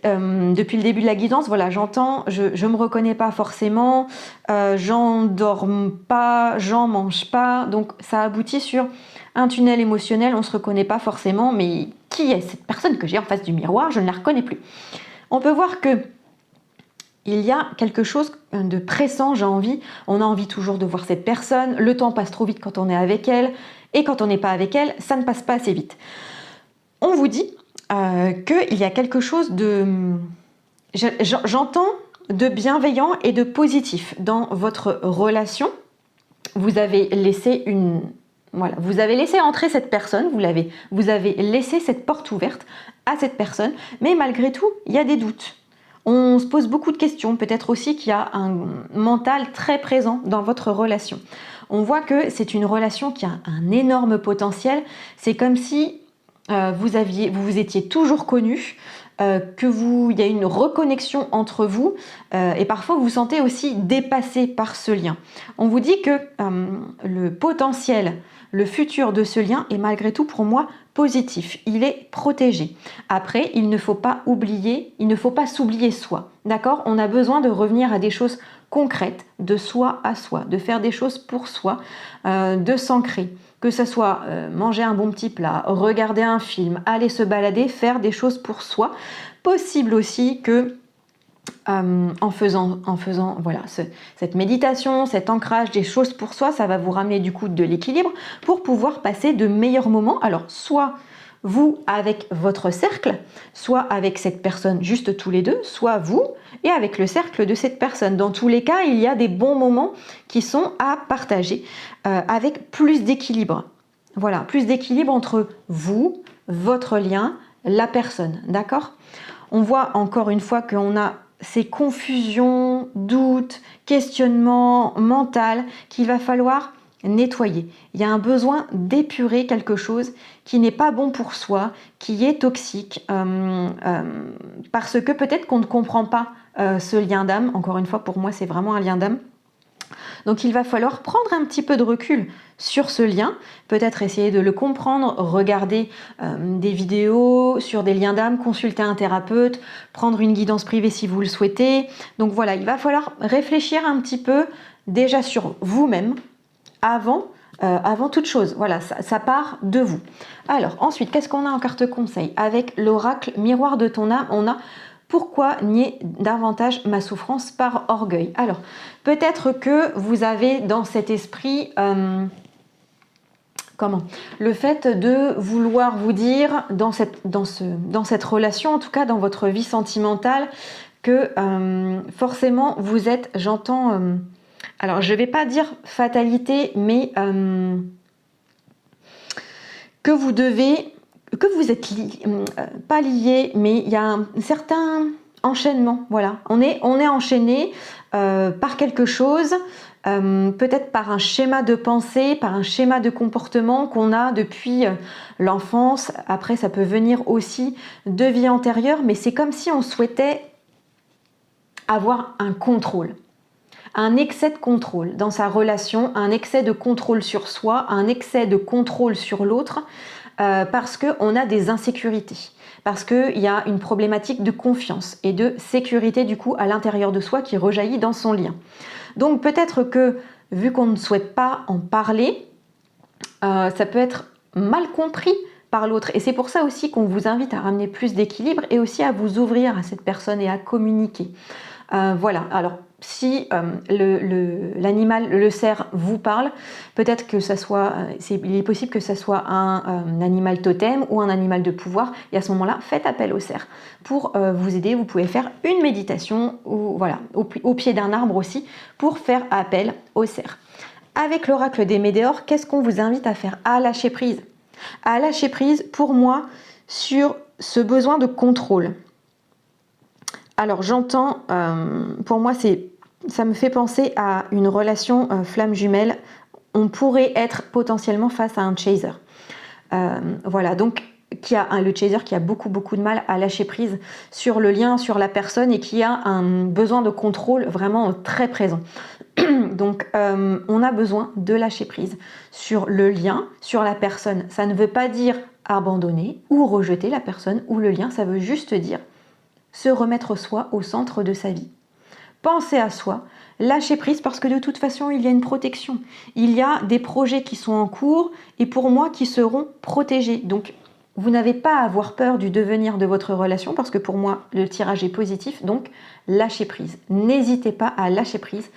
A: Depuis le début de la guidance, voilà, j'entends, je me reconnais pas forcément, j'en dors pas, j'en mange pas, donc ça aboutit sur un tunnel émotionnel, on se reconnaît pas forcément, mais qui est cette personne que j'ai en face du miroir? Je ne la reconnais plus. On peut voir que il y a quelque chose de pressant, on a envie toujours de voir cette personne, le temps passe trop vite quand on est avec elle, et quand on n'est pas avec elle, ça ne passe pas assez vite. On vous dit qu'il y a quelque chose de... J'entends de bienveillant et de positif dans votre relation. Vous avez laissé voilà, vous avez laissé entrer cette personne, vous avez laissé cette porte ouverte à cette personne, mais malgré tout, il y a des doutes. On se pose beaucoup de questions, peut-être aussi qu'il y a un mental très présent dans votre relation. On voit que c'est une relation qui a un énorme potentiel. C'est comme si vous vous étiez toujours connus, il y a une reconnexion entre vous et parfois vous vous sentez aussi dépassé par ce lien. On vous dit que le potentiel, le futur de ce lien est malgré tout pour moi positif, il est protégé. Après, il ne faut pas oublier, il ne faut pas s'oublier soi, d'accord? On a besoin de revenir à des choses concrètes, de soi à soi, de faire des choses pour soi, de s'ancrer. Que ce soit manger un bon petit plat, regarder un film, aller se balader, faire des choses pour soi. Possible aussi que en faisant voilà, cette méditation, cet ancrage des choses pour soi, ça va vous ramener du coup de l'équilibre pour pouvoir passer de meilleurs moments. Alors soit vous avec votre cercle, soit avec cette personne juste tous les deux, soit vous et avec le cercle de cette personne. Dans tous les cas, il y a des bons moments qui sont à partager avec plus d'équilibre. Voilà, plus d'équilibre entre vous, votre lien, la personne, d'accord? On voit encore une fois qu'on a ces confusions, doutes, questionnements mentaux qu'il va falloir nettoyer. Il y a un besoin d'épurer quelque chose qui n'est pas bon pour soi, qui est toxique, parce que peut-être qu'on ne comprend pas ce lien d'âme. Encore une fois, pour moi, c'est vraiment un lien d'âme. Donc il va falloir prendre un petit peu de recul sur ce lien, peut-être essayer de le comprendre, regarder des vidéos sur des liens d'âme, consulter un thérapeute, prendre une guidance privée si vous le souhaitez. Donc voilà, il va falloir réfléchir un petit peu déjà sur vous-même avant toute chose. Voilà, ça part de vous. Alors ensuite, qu'est-ce qu'on a en carte conseil? Avec l'oracle miroir de ton âme, on a pourquoi nier davantage ma souffrance par orgueil? Alors, peut-être que vous avez dans cet esprit le fait de vouloir vous dire dans cette relation, en tout cas dans votre vie sentimentale, que forcément vous êtes, j'entends, alors je ne vais pas dire fatalité, mais que vous êtes pas lié, mais il y a un certain enchaînement. Voilà, on est enchaîné par quelque chose, peut-être par un schéma de pensée, par un schéma de comportement qu'on a depuis l'enfance. Après, ça peut venir aussi de vie antérieure, mais c'est comme si on souhaitait avoir un contrôle. Un excès de contrôle dans sa relation, un excès de contrôle sur soi, un excès de contrôle sur l'autre, parce qu'on a des insécurités, parce qu'il y a une problématique de confiance et de sécurité du coup à l'intérieur de soi qui rejaillit dans son lien. Donc peut-être que, vu qu'on ne souhaite pas en parler, ça peut être mal compris par l'autre. Et c'est pour ça aussi qu'on vous invite à ramener plus d'équilibre et aussi à vous ouvrir à cette personne et à communiquer. Voilà, alors si l'animal, le cerf vous parle, peut-être que il est possible que ça soit un animal totem ou un animal de pouvoir, et à ce moment-là, faites appel au cerf pour vous aider. Vous pouvez faire une méditation ou voilà, au pied d'un arbre aussi pour faire appel au cerf. Avec l'oracle des Médéors, qu'est-ce qu'on vous invite à faire? À lâcher prise. À lâcher prise, pour moi, sur ce besoin de contrôle. Alors j'entends, pour moi ça me fait penser à une relation flamme jumelle. On pourrait être potentiellement face à un chaser. Voilà, donc le chaser qui a beaucoup de mal à lâcher prise sur le lien, sur la personne et qui a un besoin de contrôle vraiment très présent. Donc on a besoin de lâcher prise sur le lien, sur la personne. Ça ne veut pas dire abandonner ou rejeter la personne ou le lien, ça veut juste dire se remettre soi au centre de sa vie. Pensez à soi, lâchez prise parce que de toute façon, il y a une protection. Il y a des projets qui sont en cours et pour moi qui seront protégés. Donc, vous n'avez pas à avoir peur du devenir de votre relation parce que pour moi, le tirage est positif. Donc, lâchez prise. N'hésitez pas à lâcher prise.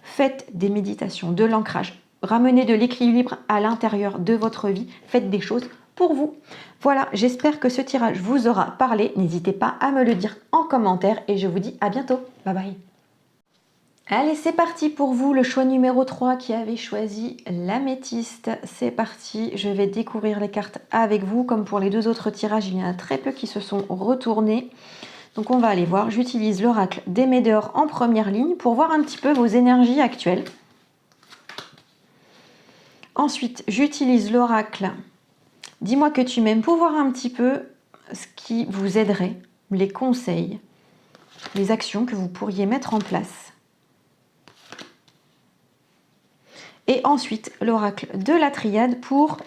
A: Faites des méditations, de l'ancrage. Ramenez de l'équilibre à l'intérieur de votre vie. Faites des choses pour vous. Voilà, j'espère que ce tirage vous aura parlé. N'hésitez pas à me le dire en commentaire et je vous dis à bientôt. Bye bye. Allez, c'est parti pour vous, le choix numéro 3 qui avait choisi l'améthyste. C'est parti, je vais découvrir les cartes avec vous. Comme pour les deux autres tirages, il y en a très peu qui se sont retournés. Donc on va aller voir, j'utilise l'oracle des Médéors en première ligne pour voir un petit peu vos énergies actuelles. Ensuite, j'utilise l'oracle dis-moi que tu m'aimes pour voir un petit peu ce qui vous aiderait, les conseils, les actions que vous pourriez mettre en place. Et ensuite, l'oracle de la triade pour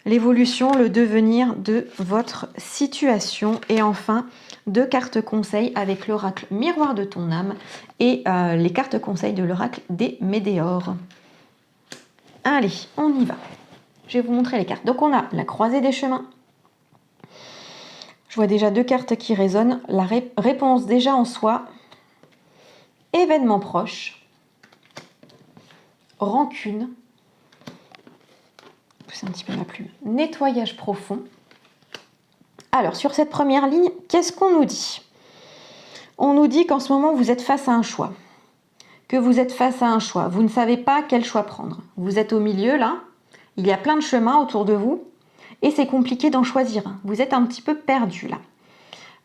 A: l'évolution, le devenir de votre situation. Et enfin, 2 cartes conseils avec l'oracle miroir de ton âme et les cartes conseils de l'oracle des Médéors. Allez, on y va. Je vais vous montrer les cartes. Donc on a la croisée des chemins. Je vois déjà 2 cartes qui résonnent. La réponse déjà en soi. Événement proche. Rancune. Pousser un petit peu ma plume. Nettoyage profond. Alors, sur cette première ligne, qu'est-ce qu'on nous dit? On nous dit qu'en ce moment, vous êtes face à un choix. Que vous êtes face à un choix. Vous ne savez pas quel choix prendre. Vous êtes au milieu, là. Il y a plein de chemins autour de vous. Et c'est compliqué d'en choisir un. Vous êtes un petit peu perdu, là.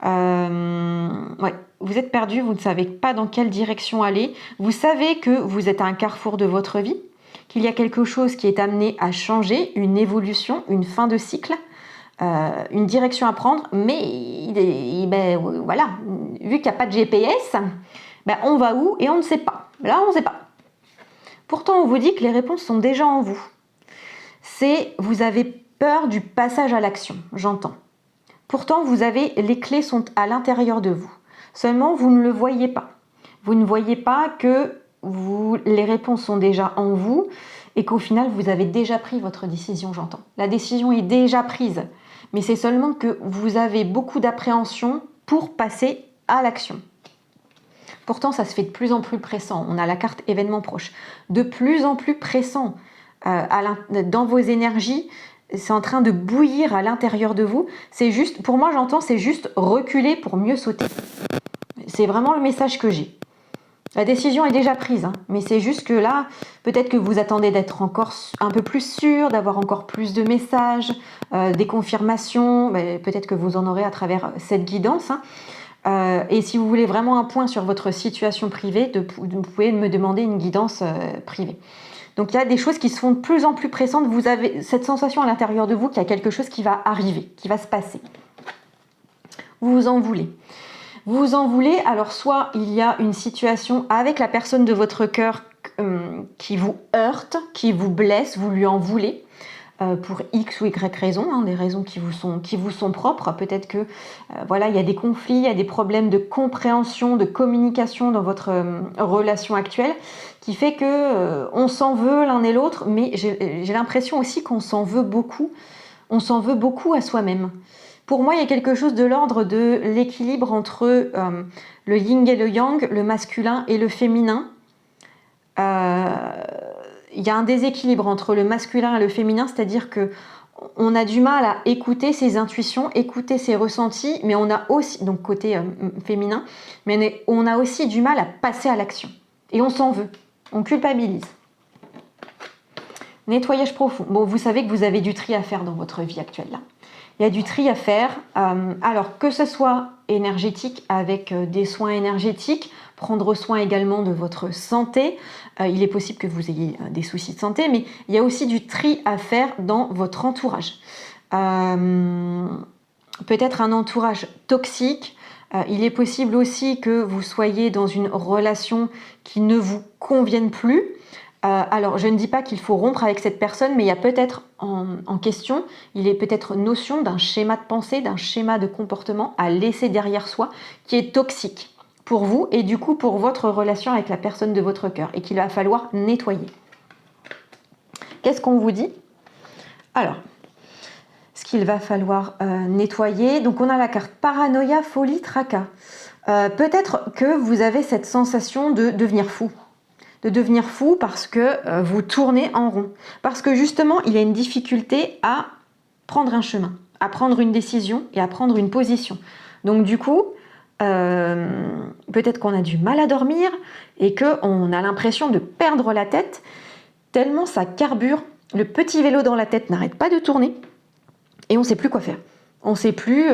A: Ouais, vous êtes perdu, vous ne savez pas dans quelle direction aller. Vous savez que vous êtes à un carrefour de votre vie, qu'il y a quelque chose qui est amené à changer, une évolution, une fin de cycle, une direction à prendre, mais ben, voilà, vu qu'il n'y a pas de GPS, ben, on va où et on ne sait pas. Là, on ne sait pas. Pourtant, on vous dit que les réponses sont déjà en vous. Vous avez peur du passage à l'action, j'entends. Pourtant, les clés sont à l'intérieur de vous. Seulement, vous ne le voyez pas. Vous ne voyez pas que les réponses sont déjà en vous et qu'au final, vous avez déjà pris votre décision, j'entends. La décision est déjà prise, mais c'est seulement que vous avez beaucoup d'appréhension pour passer à l'action. Pourtant, ça se fait de plus en plus pressant. On a la carte événement proche. De plus en plus pressant dans vos énergies. C'est en train de bouillir à l'intérieur de vous. C'est juste, pour moi j'entends, c'est juste reculer pour mieux sauter. C'est vraiment le message que j'ai. La décision est déjà prise, hein, mais c'est juste que là, peut-être que vous attendez d'être encore un peu plus sûr, d'avoir encore plus de messages, des confirmations, peut-être que vous en aurez à travers cette guidance. Hein. Et si vous voulez vraiment un point sur votre situation privée, vous pouvez me demander une guidance privée. Donc il y a des choses qui se font de plus en plus pressantes. Vous avez cette sensation à l'intérieur de vous qu'il y a quelque chose qui va arriver, qui va se passer. Vous vous en voulez. Vous vous en voulez, alors soit il y a une situation avec la personne de votre cœur qui vous heurte, qui vous blesse, vous lui en voulez. Pour X ou Y raisons, hein, des raisons qui vous sont propres. Peut-être que voilà, il y a des conflits, il y a des problèmes de compréhension, de communication dans votre relation actuelle, qui fait que on s'en veut l'un et l'autre, mais j'ai l'impression aussi qu'on s'en veut beaucoup. On s'en veut beaucoup à soi-même. Pour moi, il y a quelque chose de l'ordre de l'équilibre entre le yin et le yang, le masculin et le féminin. Il y a un déséquilibre entre le masculin et le féminin, c'est-à-dire que on a du mal à écouter ses intuitions, écouter ses ressentis, mais on a aussi, donc côté féminin, mais on a aussi du mal à passer à l'action. Et on s'en veut, on culpabilise. Nettoyage profond. Bon, vous savez que vous avez du tri à faire dans votre vie actuelle là. Il y a du tri à faire. Alors que ce soit énergétique avec des soins énergétiques, prendre soin également de votre santé. Il est possible que vous ayez des soucis de santé, mais il y a aussi du tri à faire dans votre entourage. Peut-être un entourage toxique. Il est possible aussi que vous soyez dans une relation qui ne vous convienne plus. Alors, je ne dis pas qu'il faut rompre avec cette personne, mais il y a peut-être en question, il est peut-être notion d'un schéma de pensée, d'un schéma de comportement à laisser derrière soi qui est toxique pour vous et du coup pour votre relation avec la personne de votre cœur et qu'il va falloir nettoyer. Qu'est-ce qu'on vous dit? Alors, ce qu'il va falloir nettoyer, donc on a la carte paranoïa, folie, tracas. Peut-être que vous avez cette sensation de devenir fou. De devenir fou parce que vous tournez en rond. Parce que justement, il y a une difficulté à prendre un chemin, à prendre une décision et à prendre une position. Donc du coup, peut-être qu'on a du mal à dormir et qu'on a l'impression de perdre la tête tellement ça carbure. Le petit vélo dans la tête n'arrête pas de tourner et on ne sait plus quoi faire. On sait plus,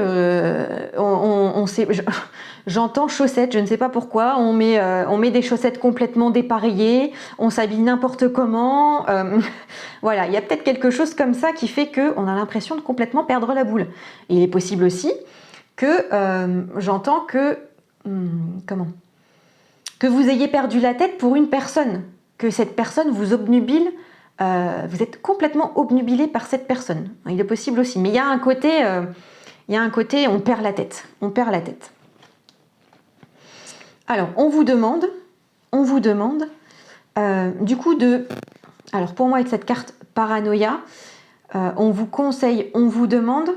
A: j'entends chaussettes, je ne sais pas pourquoi, on met des chaussettes complètement dépareillées, on s'habille n'importe comment, voilà, il y a peut-être quelque chose comme ça qui fait qu'on a l'impression de complètement perdre la boule. Et il est possible aussi que j'entends que, que vous ayez perdu la tête pour une personne, que cette personne vous obnubile. Vous êtes complètement obnubilé par cette personne. Il est possible aussi. Mais il y a un côté, on perd la tête. On perd la tête. Alors, on vous demande, du coup alors pour moi avec cette carte paranoïa, on vous conseille, on vous demande,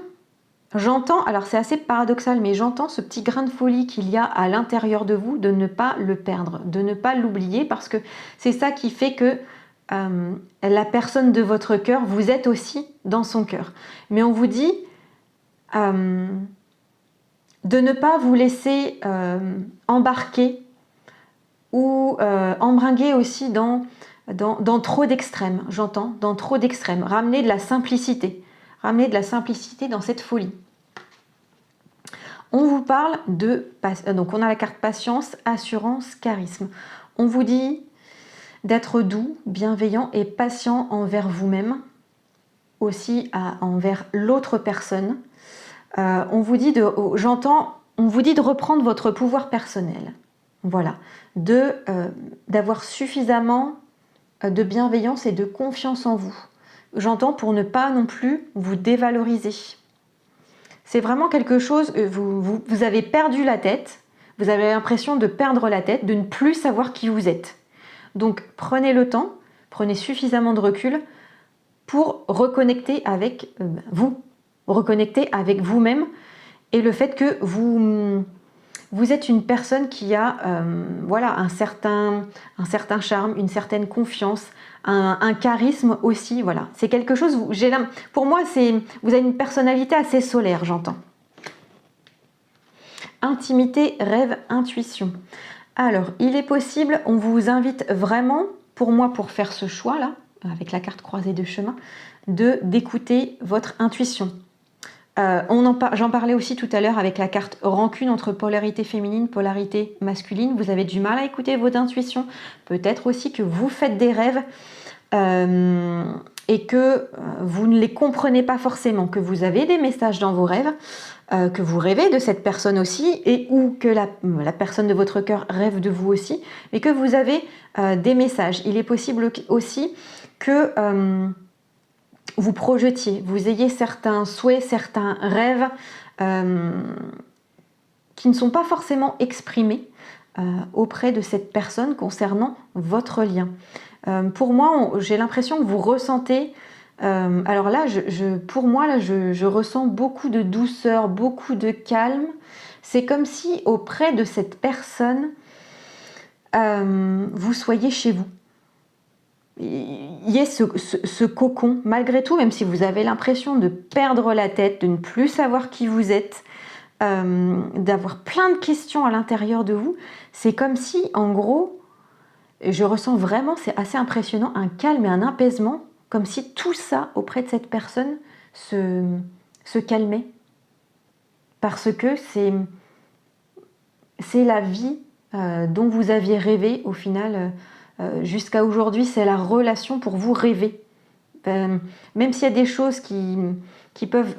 A: j'entends, alors c'est assez paradoxal, mais j'entends ce petit grain de folie qu'il y a à l'intérieur de vous, de ne pas le perdre, de ne pas l'oublier, parce que c'est ça qui fait que la personne de votre cœur, vous êtes aussi dans son cœur. Mais on vous dit de ne pas vous laisser embarquer ou embringuer aussi dans trop d'extrêmes, j'entends, dans trop d'extrêmes. Ramener de la simplicité dans cette folie. On vous parle donc on a la carte patience, assurance, charisme. On vous dit d'être doux, bienveillant et patient envers vous-même, aussi envers l'autre personne. On vous dit de reprendre votre pouvoir personnel. Voilà, d'avoir suffisamment de bienveillance et de confiance en vous. J'entends pour ne pas non plus vous dévaloriser. C'est vraiment quelque chose, vous avez perdu la tête, vous avez l'impression de perdre la tête, de ne plus savoir qui vous êtes. Donc prenez le temps, prenez suffisamment de recul pour reconnecter avec vous, reconnecter avec vous-même et le fait que vous êtes une personne qui a un certain charme, une certaine confiance, un charisme aussi. Voilà, c'est quelque chose. Pour moi, vous avez une personnalité assez solaire, j'entends. Intimité, rêve, intuition. Alors, il est possible, on vous invite vraiment, pour moi, pour faire ce choix-là, avec la carte croisée de chemin, d'écouter votre intuition. J'en parlais aussi tout à l'heure avec la carte rancune entre polarité féminine, polarité masculine. Vous avez du mal à écouter votre intuition. Peut-être aussi que vous faites des rêves et que vous ne les comprenez pas forcément, que vous avez des messages dans vos rêves, que vous rêvez de cette personne aussi, ou que la personne de votre cœur rêve de vous aussi, mais que vous avez des messages. Il est possible aussi que vous projetiez, vous ayez certains souhaits, certains rêves qui ne sont pas forcément exprimés auprès de cette personne concernant votre lien. Pour moi, j'ai l'impression que vous ressentez... alors là, pour moi, je ressens beaucoup de douceur, beaucoup de calme. C'est comme si auprès de cette personne, vous soyez chez vous. Il y a ce cocon, malgré tout, même si vous avez l'impression de perdre la tête, de ne plus savoir qui vous êtes, d'avoir plein de questions à l'intérieur de vous, c'est comme si, en gros, je ressens vraiment, c'est assez impressionnant, un calme et un apaisement, comme si tout ça, auprès de cette personne, se calmait. Parce que c'est la vie dont vous aviez rêvé, au final, jusqu'à aujourd'hui, c'est la relation pour vous rêver. Même s'il y a des choses qui peuvent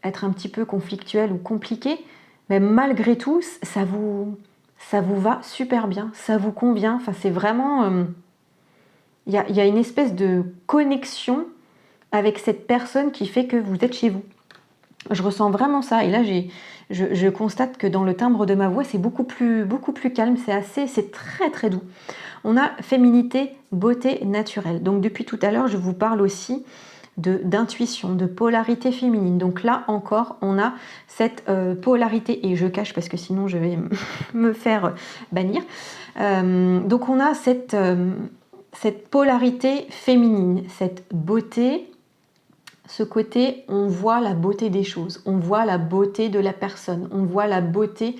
A: être un petit peu conflictuelles ou compliquées, mais malgré tout, ça vous va super bien, ça vous convient. Enfin, c'est vraiment... Il y a une espèce de connexion avec cette personne qui fait que vous êtes chez vous. Je ressens vraiment ça. Et là, je constate que dans le timbre de ma voix, c'est beaucoup plus calme. C'est très très doux. On a féminité, beauté naturelle. Donc depuis tout à l'heure, je vous parle aussi d'intuition, de polarité féminine. Donc là encore, on a cette polarité, et je cache parce que sinon je vais me faire bannir. Donc on a cette polarité féminine, cette beauté ce côté, on voit la beauté des choses, on voit la beauté de la personne, on voit la beauté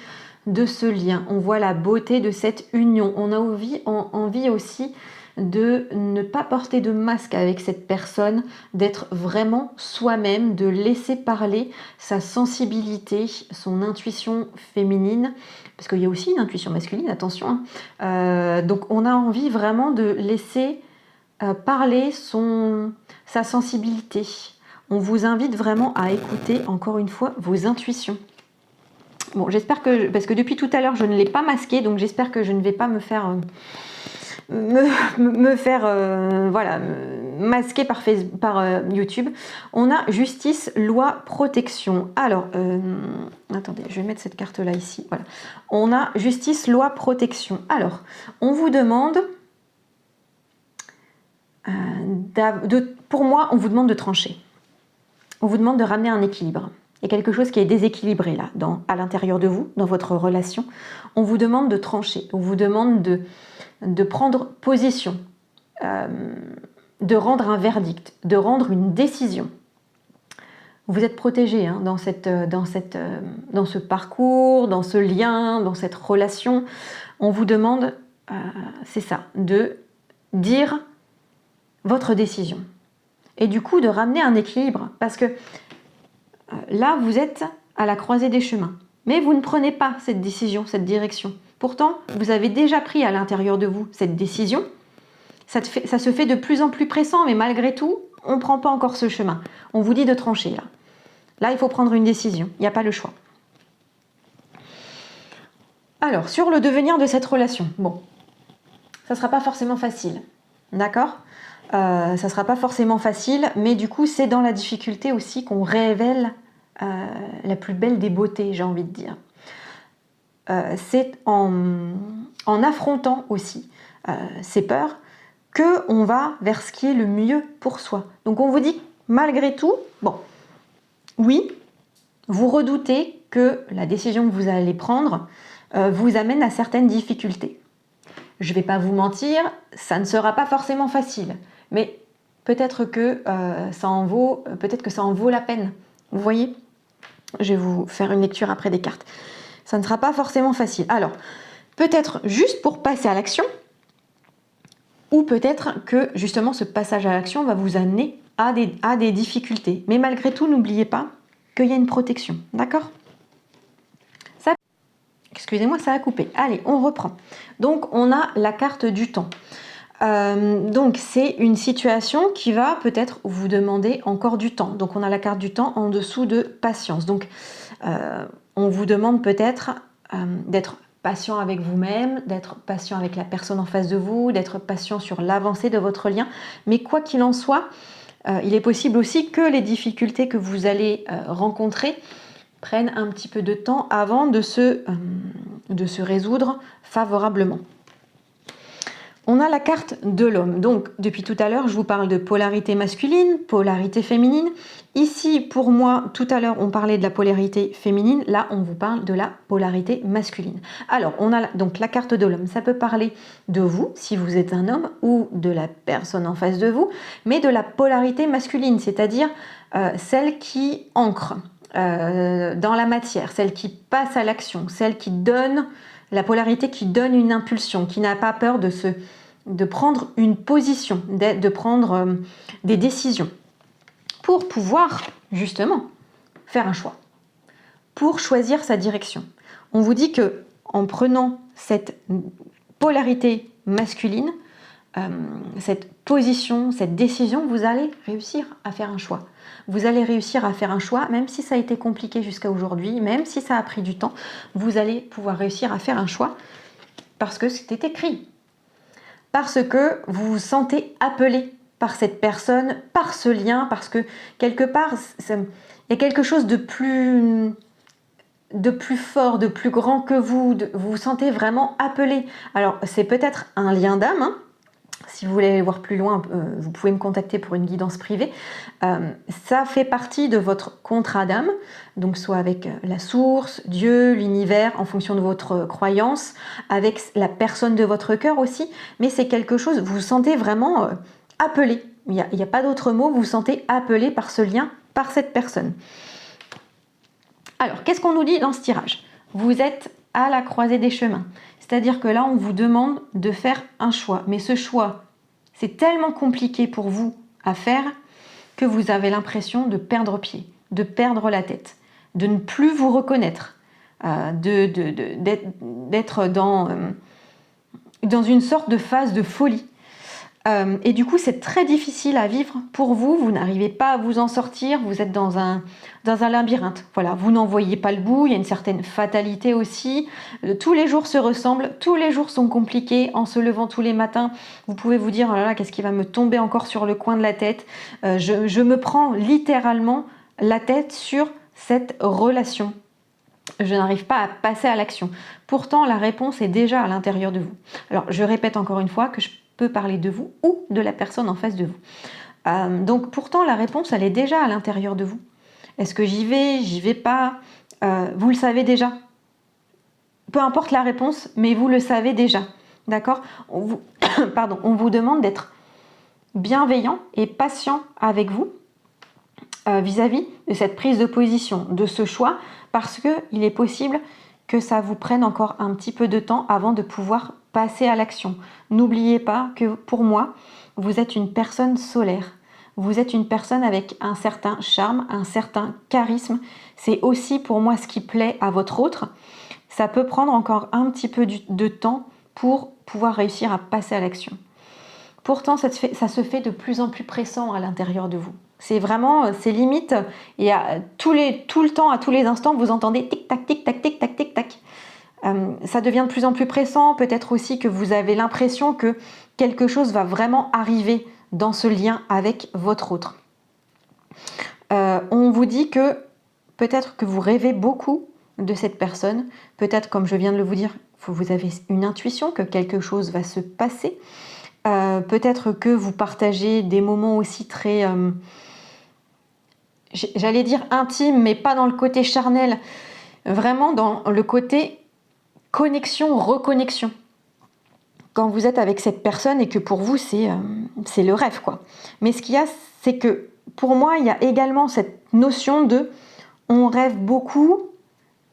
A: de ce lien, on voit la beauté de cette union. On a envie aussi de ne pas porter de masque avec cette personne, d'être vraiment soi-même, de laisser parler sa sensibilité, son intuition féminine, parce qu'il y a aussi une intuition masculine, attention. Donc on a envie vraiment de laisser parler sa sensibilité. On vous invite vraiment à écouter, encore une fois, vos intuitions. Bon, j'espère que, parce que depuis tout à l'heure, je ne l'ai pas masqué, donc j'espère que je ne vais pas me faire, voilà, masquer par YouTube. On a justice, loi, protection. Alors, attendez, je vais mettre cette carte-là ici. Voilà. On a justice, loi, protection. Alors, on vous demande, pour moi, on vous demande de trancher. On vous demande de ramener un équilibre. Il y a quelque chose qui est déséquilibré là, à l'intérieur de vous, dans votre relation. On vous demande de trancher, on vous demande de prendre position, de rendre un verdict, de rendre une décision. Vous êtes protégé hein, dans ce parcours, dans ce lien, dans cette relation. On vous demande, c'est ça, de dire votre décision. Et du coup, de ramener un équilibre. Parce que là, vous êtes à la croisée des chemins. Mais vous ne prenez pas cette décision, cette direction. Pourtant, vous avez déjà pris à l'intérieur de vous cette décision. Ça se fait de plus en plus pressant, mais malgré tout, on ne prend pas encore ce chemin. On vous dit de trancher là. Là, il faut prendre une décision. Il n'y a pas le choix. Alors, sur le devenir de cette relation, bon, ça ne sera pas forcément facile. D'accord ? Ça ne sera pas forcément facile, mais du coup, c'est dans la difficulté aussi qu'on révèle la plus belle des beautés, j'ai envie de dire. C'est en affrontant aussi ces peurs qu'on va vers ce qui est le mieux pour soi. Donc on vous dit, malgré tout, bon, oui, vous redoutez que la décision que vous allez prendre vous amène à certaines difficultés. Je ne vais pas vous mentir, ça ne sera pas forcément facile. Mais peut-être que ça en vaut la peine. Vous voyez ? Je vais vous faire une lecture après des cartes. Ça ne sera pas forcément facile. Alors, peut-être juste pour passer à l'action, ou peut-être que justement ce passage à l'action va vous amener à des difficultés. Mais malgré tout, n'oubliez pas qu'il y a une protection. D'accord ? Excusez-moi, ça a coupé. Allez, on reprend. Donc, on a la carte du temps. Donc c'est une situation qui va peut-être vous demander encore du temps. Donc on a la carte du temps en dessous de patience. Donc on vous demande peut-être d'être patient avec vous-même, d'être patient avec la personne en face de vous, d'être patient sur l'avancée de votre lien. Mais quoi qu'il en soit, il est possible aussi que les difficultés que vous allez rencontrer prennent un petit peu de temps avant de se résoudre favorablement. On a la carte de l'homme. Donc, depuis tout à l'heure, je vous parle de polarité masculine, polarité féminine. Ici, pour moi, tout à l'heure, on parlait de la polarité féminine. Là, on vous parle de la polarité masculine. Alors, on a donc la carte de l'homme. Ça peut parler de vous, si vous êtes un homme, ou de la personne en face de vous, mais de la polarité masculine, c'est-à-dire celle qui ancre dans la matière, celle qui passe à l'action, celle qui donne, la polarité qui donne une impulsion, qui n'a pas peur de prendre une position, de prendre des décisions pour pouvoir justement faire un choix, pour choisir sa direction. On vous dit que en prenant cette polarité masculine, cette position, cette décision, vous allez réussir à faire un choix. Vous allez réussir à faire un choix, même si ça a été compliqué jusqu'à aujourd'hui, même si ça a pris du temps, vous allez pouvoir réussir à faire un choix parce que c'était écrit. Parce que vous vous sentez appelé par cette personne, par ce lien, parce que quelque part, il y a quelque chose de plus fort, de plus grand que vous, vous vous sentez vraiment appelé. Alors, c'est peut-être un lien d'âme, hein. Si vous voulez aller voir plus loin, vous pouvez me contacter pour une guidance privée. Ça fait partie de votre contrat d'âme, donc soit avec la source, Dieu, l'univers, en fonction de votre croyance, avec la personne de votre cœur aussi, mais c'est quelque chose, vous vous sentez vraiment appelé. Il n'y a pas d'autre mot, vous vous sentez appelé par ce lien, par cette personne. Alors, qu'est-ce qu'on nous dit dans ce tirage? Vous êtes à la croisée des chemins. C'est-à-dire que là, on vous demande de faire un choix. Mais ce choix, c'est tellement compliqué pour vous à faire que vous avez l'impression de perdre pied, de perdre la tête, de ne plus vous reconnaître, d'être dans une sorte de phase de folie. Et du coup, c'est très difficile à vivre pour vous. Vous n'arrivez pas à vous en sortir. Vous êtes dans un labyrinthe. Voilà, vous n'en voyez pas le bout. Il y a une certaine fatalité aussi. Tous les jours se ressemblent. Tous les jours sont compliqués. En se levant tous les matins, vous pouvez vous dire, oh là là, qu'est-ce qui va me tomber encore sur le coin de la tête? Je me prends littéralement la tête sur cette relation. Je n'arrive pas à passer à l'action. Pourtant, la réponse est déjà à l'intérieur de vous. Alors, je répète encore une fois que je peux parler de vous ou de la personne en face de vous. Donc, pourtant, la réponse, elle est déjà à l'intérieur de vous. Est-ce que j'y vais pas? Vous le savez déjà. Peu importe la réponse, mais vous le savez déjà. D'accord? On vous demande d'être bienveillant et patient avec vous vis-à-vis de cette prise de position, de ce choix, parce qu'il est possible que ça vous prenne encore un petit peu de temps avant de pouvoir passer à l'action. N'oubliez pas que pour moi, vous êtes une personne solaire. Vous êtes une personne avec un certain charme, un certain charisme. C'est aussi pour moi ce qui plaît à votre autre. Ça peut prendre encore un petit peu de temps pour pouvoir réussir à passer à l'action. Pourtant, ça se fait de plus en plus pressant à l'intérieur de vous. C'est vraiment, c'est limite, et tout le temps, à tous les instants, vous entendez tic-tac, tic-tac, tic-tac, tic-tac. Ça devient de plus en plus pressant, peut-être aussi que vous avez l'impression que quelque chose va vraiment arriver dans ce lien avec votre autre. On vous dit que peut-être que vous rêvez beaucoup de cette personne, peut-être, comme je viens de le vous dire, vous avez une intuition que quelque chose va se passer, peut-être que vous partagez des moments aussi très... j'allais dire intime, mais pas dans le côté charnel, vraiment dans le côté connexion, reconnexion. Quand vous êtes avec cette personne et que pour vous, c'est le rêve, quoi. Mais ce qu'il y a, c'est que pour moi, il y a également cette notion de on rêve beaucoup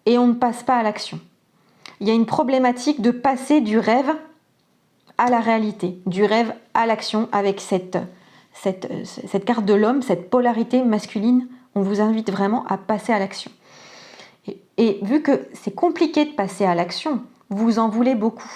A: et on ne passe pas à l'action. Il y a une problématique de passer du rêve à la réalité, du rêve à l'action avec cette carte de l'homme, cette polarité masculine. On vous invite vraiment à passer à l'action. Et vu que c'est compliqué de passer à l'action, vous en voulez beaucoup.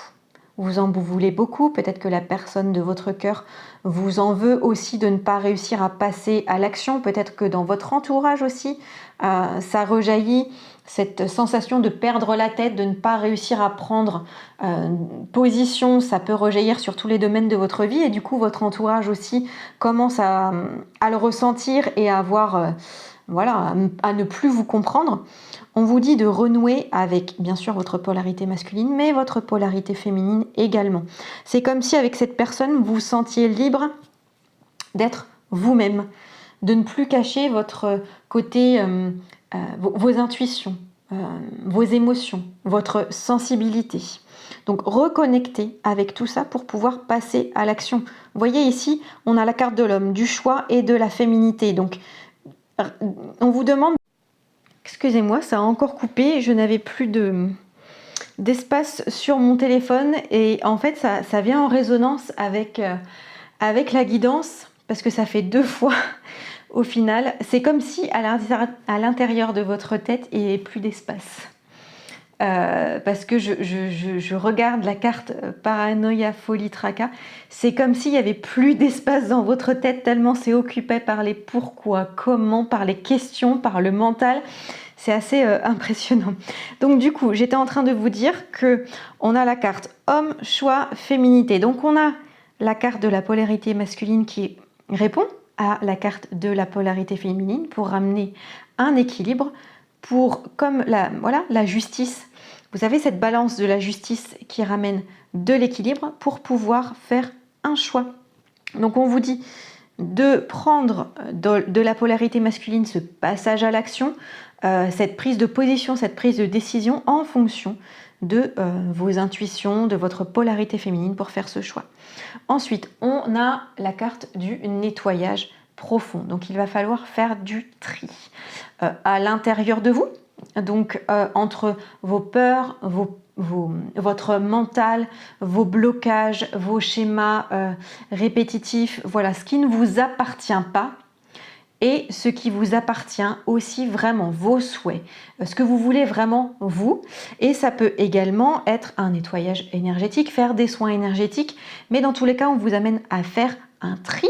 A: Vous en voulez beaucoup, peut-être que la personne de votre cœur vous en veut aussi de ne pas réussir à passer à l'action, peut-être que dans votre entourage aussi, ça rejaillit cette sensation de perdre la tête, de ne pas réussir à prendre position, ça peut rejaillir sur tous les domaines de votre vie et du coup votre entourage aussi commence à le ressentir et à avoir, à ne plus vous comprendre. On vous dit de renouer avec, bien sûr, votre polarité masculine, mais votre polarité féminine également. C'est comme si avec cette personne, vous vous sentiez libre d'être vous-même, de ne plus cacher votre côté, vos intuitions, vos émotions, votre sensibilité. Donc reconnecter avec tout ça pour pouvoir passer à l'action. Vous voyez ici, on a la carte de l'homme, du choix et de la féminité. Donc on vous demande... Excusez-moi, ça a encore coupé, je n'avais plus d'espace sur mon téléphone et en fait ça vient en résonance avec la guidance parce que ça fait 2 fois au final. C'est comme si à l'intérieur de votre tête il n'y avait plus d'espace. Parce que je regarde la carte Paranoïa, Folie, Tracas, c'est comme s'il n'y avait plus d'espace dans votre tête tellement c'est occupé par les pourquoi, comment, par les questions, par le mental. C'est assez impressionnant. Donc du coup, j'étais en train de vous dire que on a la carte homme, choix, féminité. Donc on a la carte de la polarité masculine qui répond à la carte de la polarité féminine pour ramener un équilibre, pour comme la justice. Vous avez cette balance de la justice qui ramène de l'équilibre pour pouvoir faire un choix. Donc on vous dit de prendre de la polarité masculine ce passage à l'action, cette prise de position, cette prise de décision en fonction de vos intuitions, de votre polarité féminine pour faire ce choix. Ensuite, on a la carte du nettoyage profond. Donc, il va falloir faire du tri à l'intérieur de vous. Donc, entre vos peurs, votre mental, vos blocages, vos schémas répétitifs, voilà, ce qui ne vous appartient pas et ce qui vous appartient aussi vraiment, vos souhaits, ce que vous voulez vraiment vous. Et ça peut également être un nettoyage énergétique, faire des soins énergétiques, mais dans tous les cas, on vous amène à faire un tri.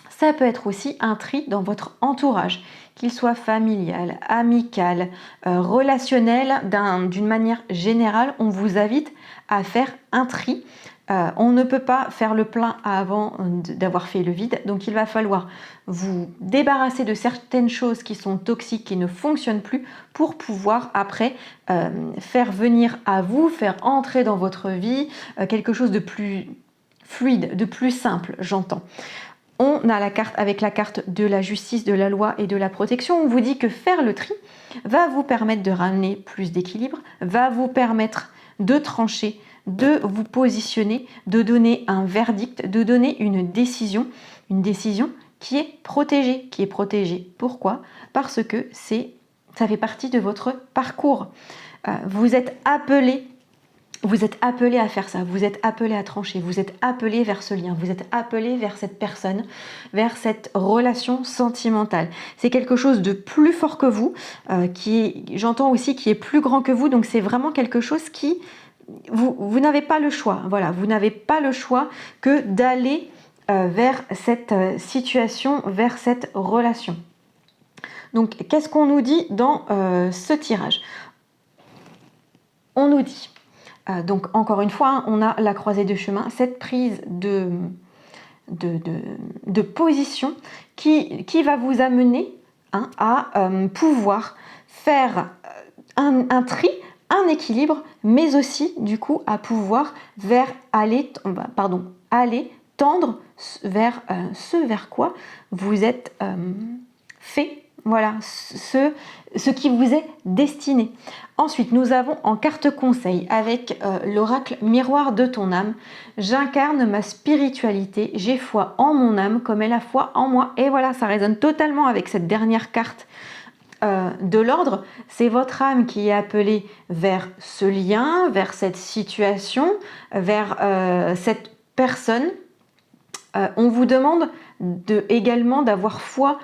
A: Ça peut être aussi un tri dans votre entourage, qu'il soit familial, amical, relationnel, d'une manière générale, on vous invite à faire un tri. On ne peut pas faire le plein avant d'avoir fait le vide, donc il va falloir vous débarrasser de certaines choses qui sont toxiques, qui ne fonctionnent plus, pour pouvoir après faire venir à vous, faire entrer dans votre vie quelque chose de plus fluide, de plus simple, j'entends. On a avec la carte de la justice, de la loi et de la protection. On vous dit que faire le tri va vous permettre de ramener plus d'équilibre, va vous permettre de trancher, de vous positionner, de donner un verdict, de donner une décision qui est protégée. Qui est protégée. Pourquoi? Parce que ça fait partie de votre parcours. Vous êtes appelé à faire ça, vous êtes appelé à trancher, vous êtes appelé vers ce lien, vous êtes appelé vers cette personne, vers cette relation sentimentale. C'est quelque chose de plus fort que vous, j'entends aussi, qui est plus grand que vous, donc c'est vraiment quelque chose qui... Vous n'avez pas le choix, voilà, vous n'avez pas le choix que d'aller vers cette situation, vers cette relation. Donc, qu'est-ce qu'on nous dit dans ce tirage? On nous dit... donc encore une fois, on a la croisée de chemin, cette prise de position qui va vous amener à pouvoir faire un tri, un équilibre, mais aussi du coup à pouvoir aller tendre vers ce vers quoi vous êtes fait. Voilà, ce qui vous est destiné. Ensuite, nous avons en carte conseil avec l'oracle miroir de ton âme. J'incarne ma spiritualité, j'ai foi en mon âme comme elle a foi en moi. Et voilà, ça résonne totalement avec cette dernière carte de l'ordre. C'est votre âme qui est appelée vers ce lien, vers cette situation, vers cette personne. On vous demande également d'avoir foi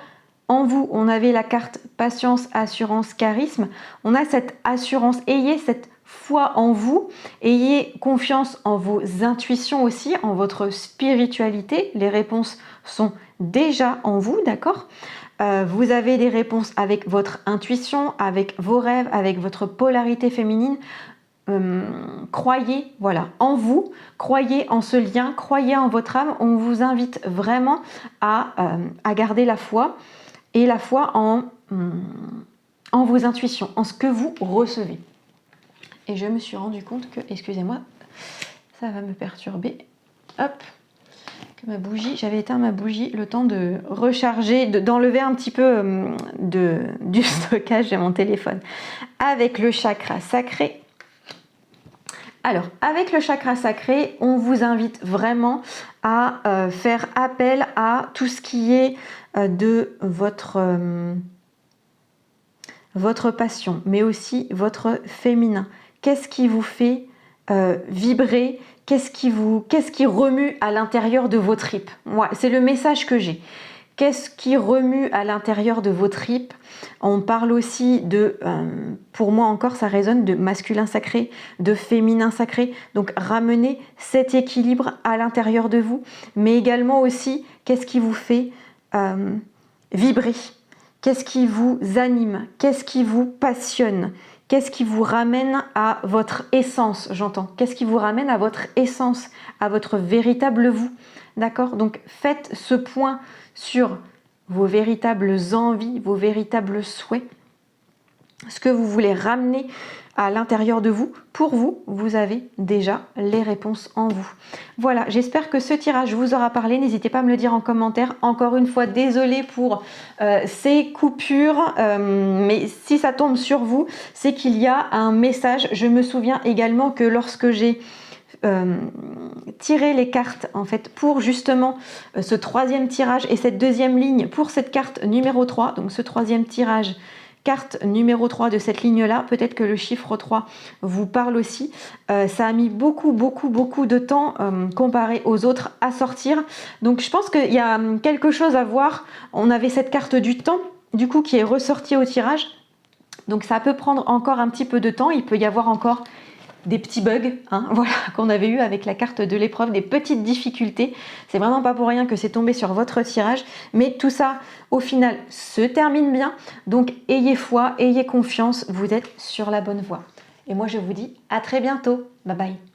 A: en vous. On avait la carte patience, assurance, charisme. On a cette assurance. Ayez cette foi en vous. Ayez confiance en vos intuitions aussi, en votre spiritualité. Les réponses sont déjà en vous, d'accord? Vous avez des réponses avec votre intuition, avec vos rêves, avec votre polarité féminine. Croyez en vous, croyez en ce lien, croyez en votre âme. On vous invite vraiment à garder la foi. Et la foi en vos intuitions, en ce que vous recevez. Et je me suis rendu compte que, excusez-moi, ça va me perturber. Hop, que ma bougie, j'avais éteint ma bougie, le temps de recharger, d'enlever un petit peu du stockage de mon téléphone. Avec le chakra sacré. Alors, avec le chakra sacré, on vous invite vraiment à faire appel à tout ce qui est de votre passion, mais aussi votre féminin. Qu'est-ce qui vous fait vibrer? Qu'est-ce qui remue à l'intérieur de vos tripes? C'est le message que j'ai. Qu'est-ce qui remue à l'intérieur de vos tripes? On parle aussi pour moi encore, ça résonne de masculin sacré, de féminin sacré. Donc ramenez cet équilibre à l'intérieur de vous, mais également aussi, qu'est-ce qui vous fait vibrer? Qu'est-ce qui vous anime? Qu'est-ce qui vous passionne? Qu'est-ce qui vous ramène à votre essence, j'entends? Qu'est-ce qui vous ramène à votre essence, à votre véritable vous? D'accord? Donc faites ce point sur vos véritables envies, vos véritables souhaits. ce que vous voulez ramener à l'intérieur de vous. Pour vous, vous avez déjà les réponses en vous. Voilà, j'espère que ce tirage vous aura parlé. N'hésitez pas à me le dire en commentaire. Encore une fois, désolée pour ces coupures, mais si ça tombe sur vous, c'est qu'il y a un message. Je me souviens également que lorsque j'ai tirer les cartes en fait pour justement ce troisième tirage et cette deuxième ligne pour cette carte numéro 3, donc ce troisième tirage, carte numéro 3 de cette ligne là, peut-être que le chiffre 3 vous parle aussi. Ça a mis beaucoup de temps comparé aux autres à sortir, donc je pense qu'il y a quelque chose à voir. On avait cette carte du temps du coup qui est ressortie au tirage, donc ça peut prendre encore un petit peu de temps. Il peut y avoir encore des petits bugs, hein, voilà, qu'on avait eu avec la carte de l'épreuve, des petites difficultés. C'est vraiment pas pour rien que c'est tombé sur votre tirage, mais tout ça au final se termine bien, donc ayez foi, ayez confiance, vous êtes sur la bonne voie. Et moi je vous dis à très bientôt, bye bye.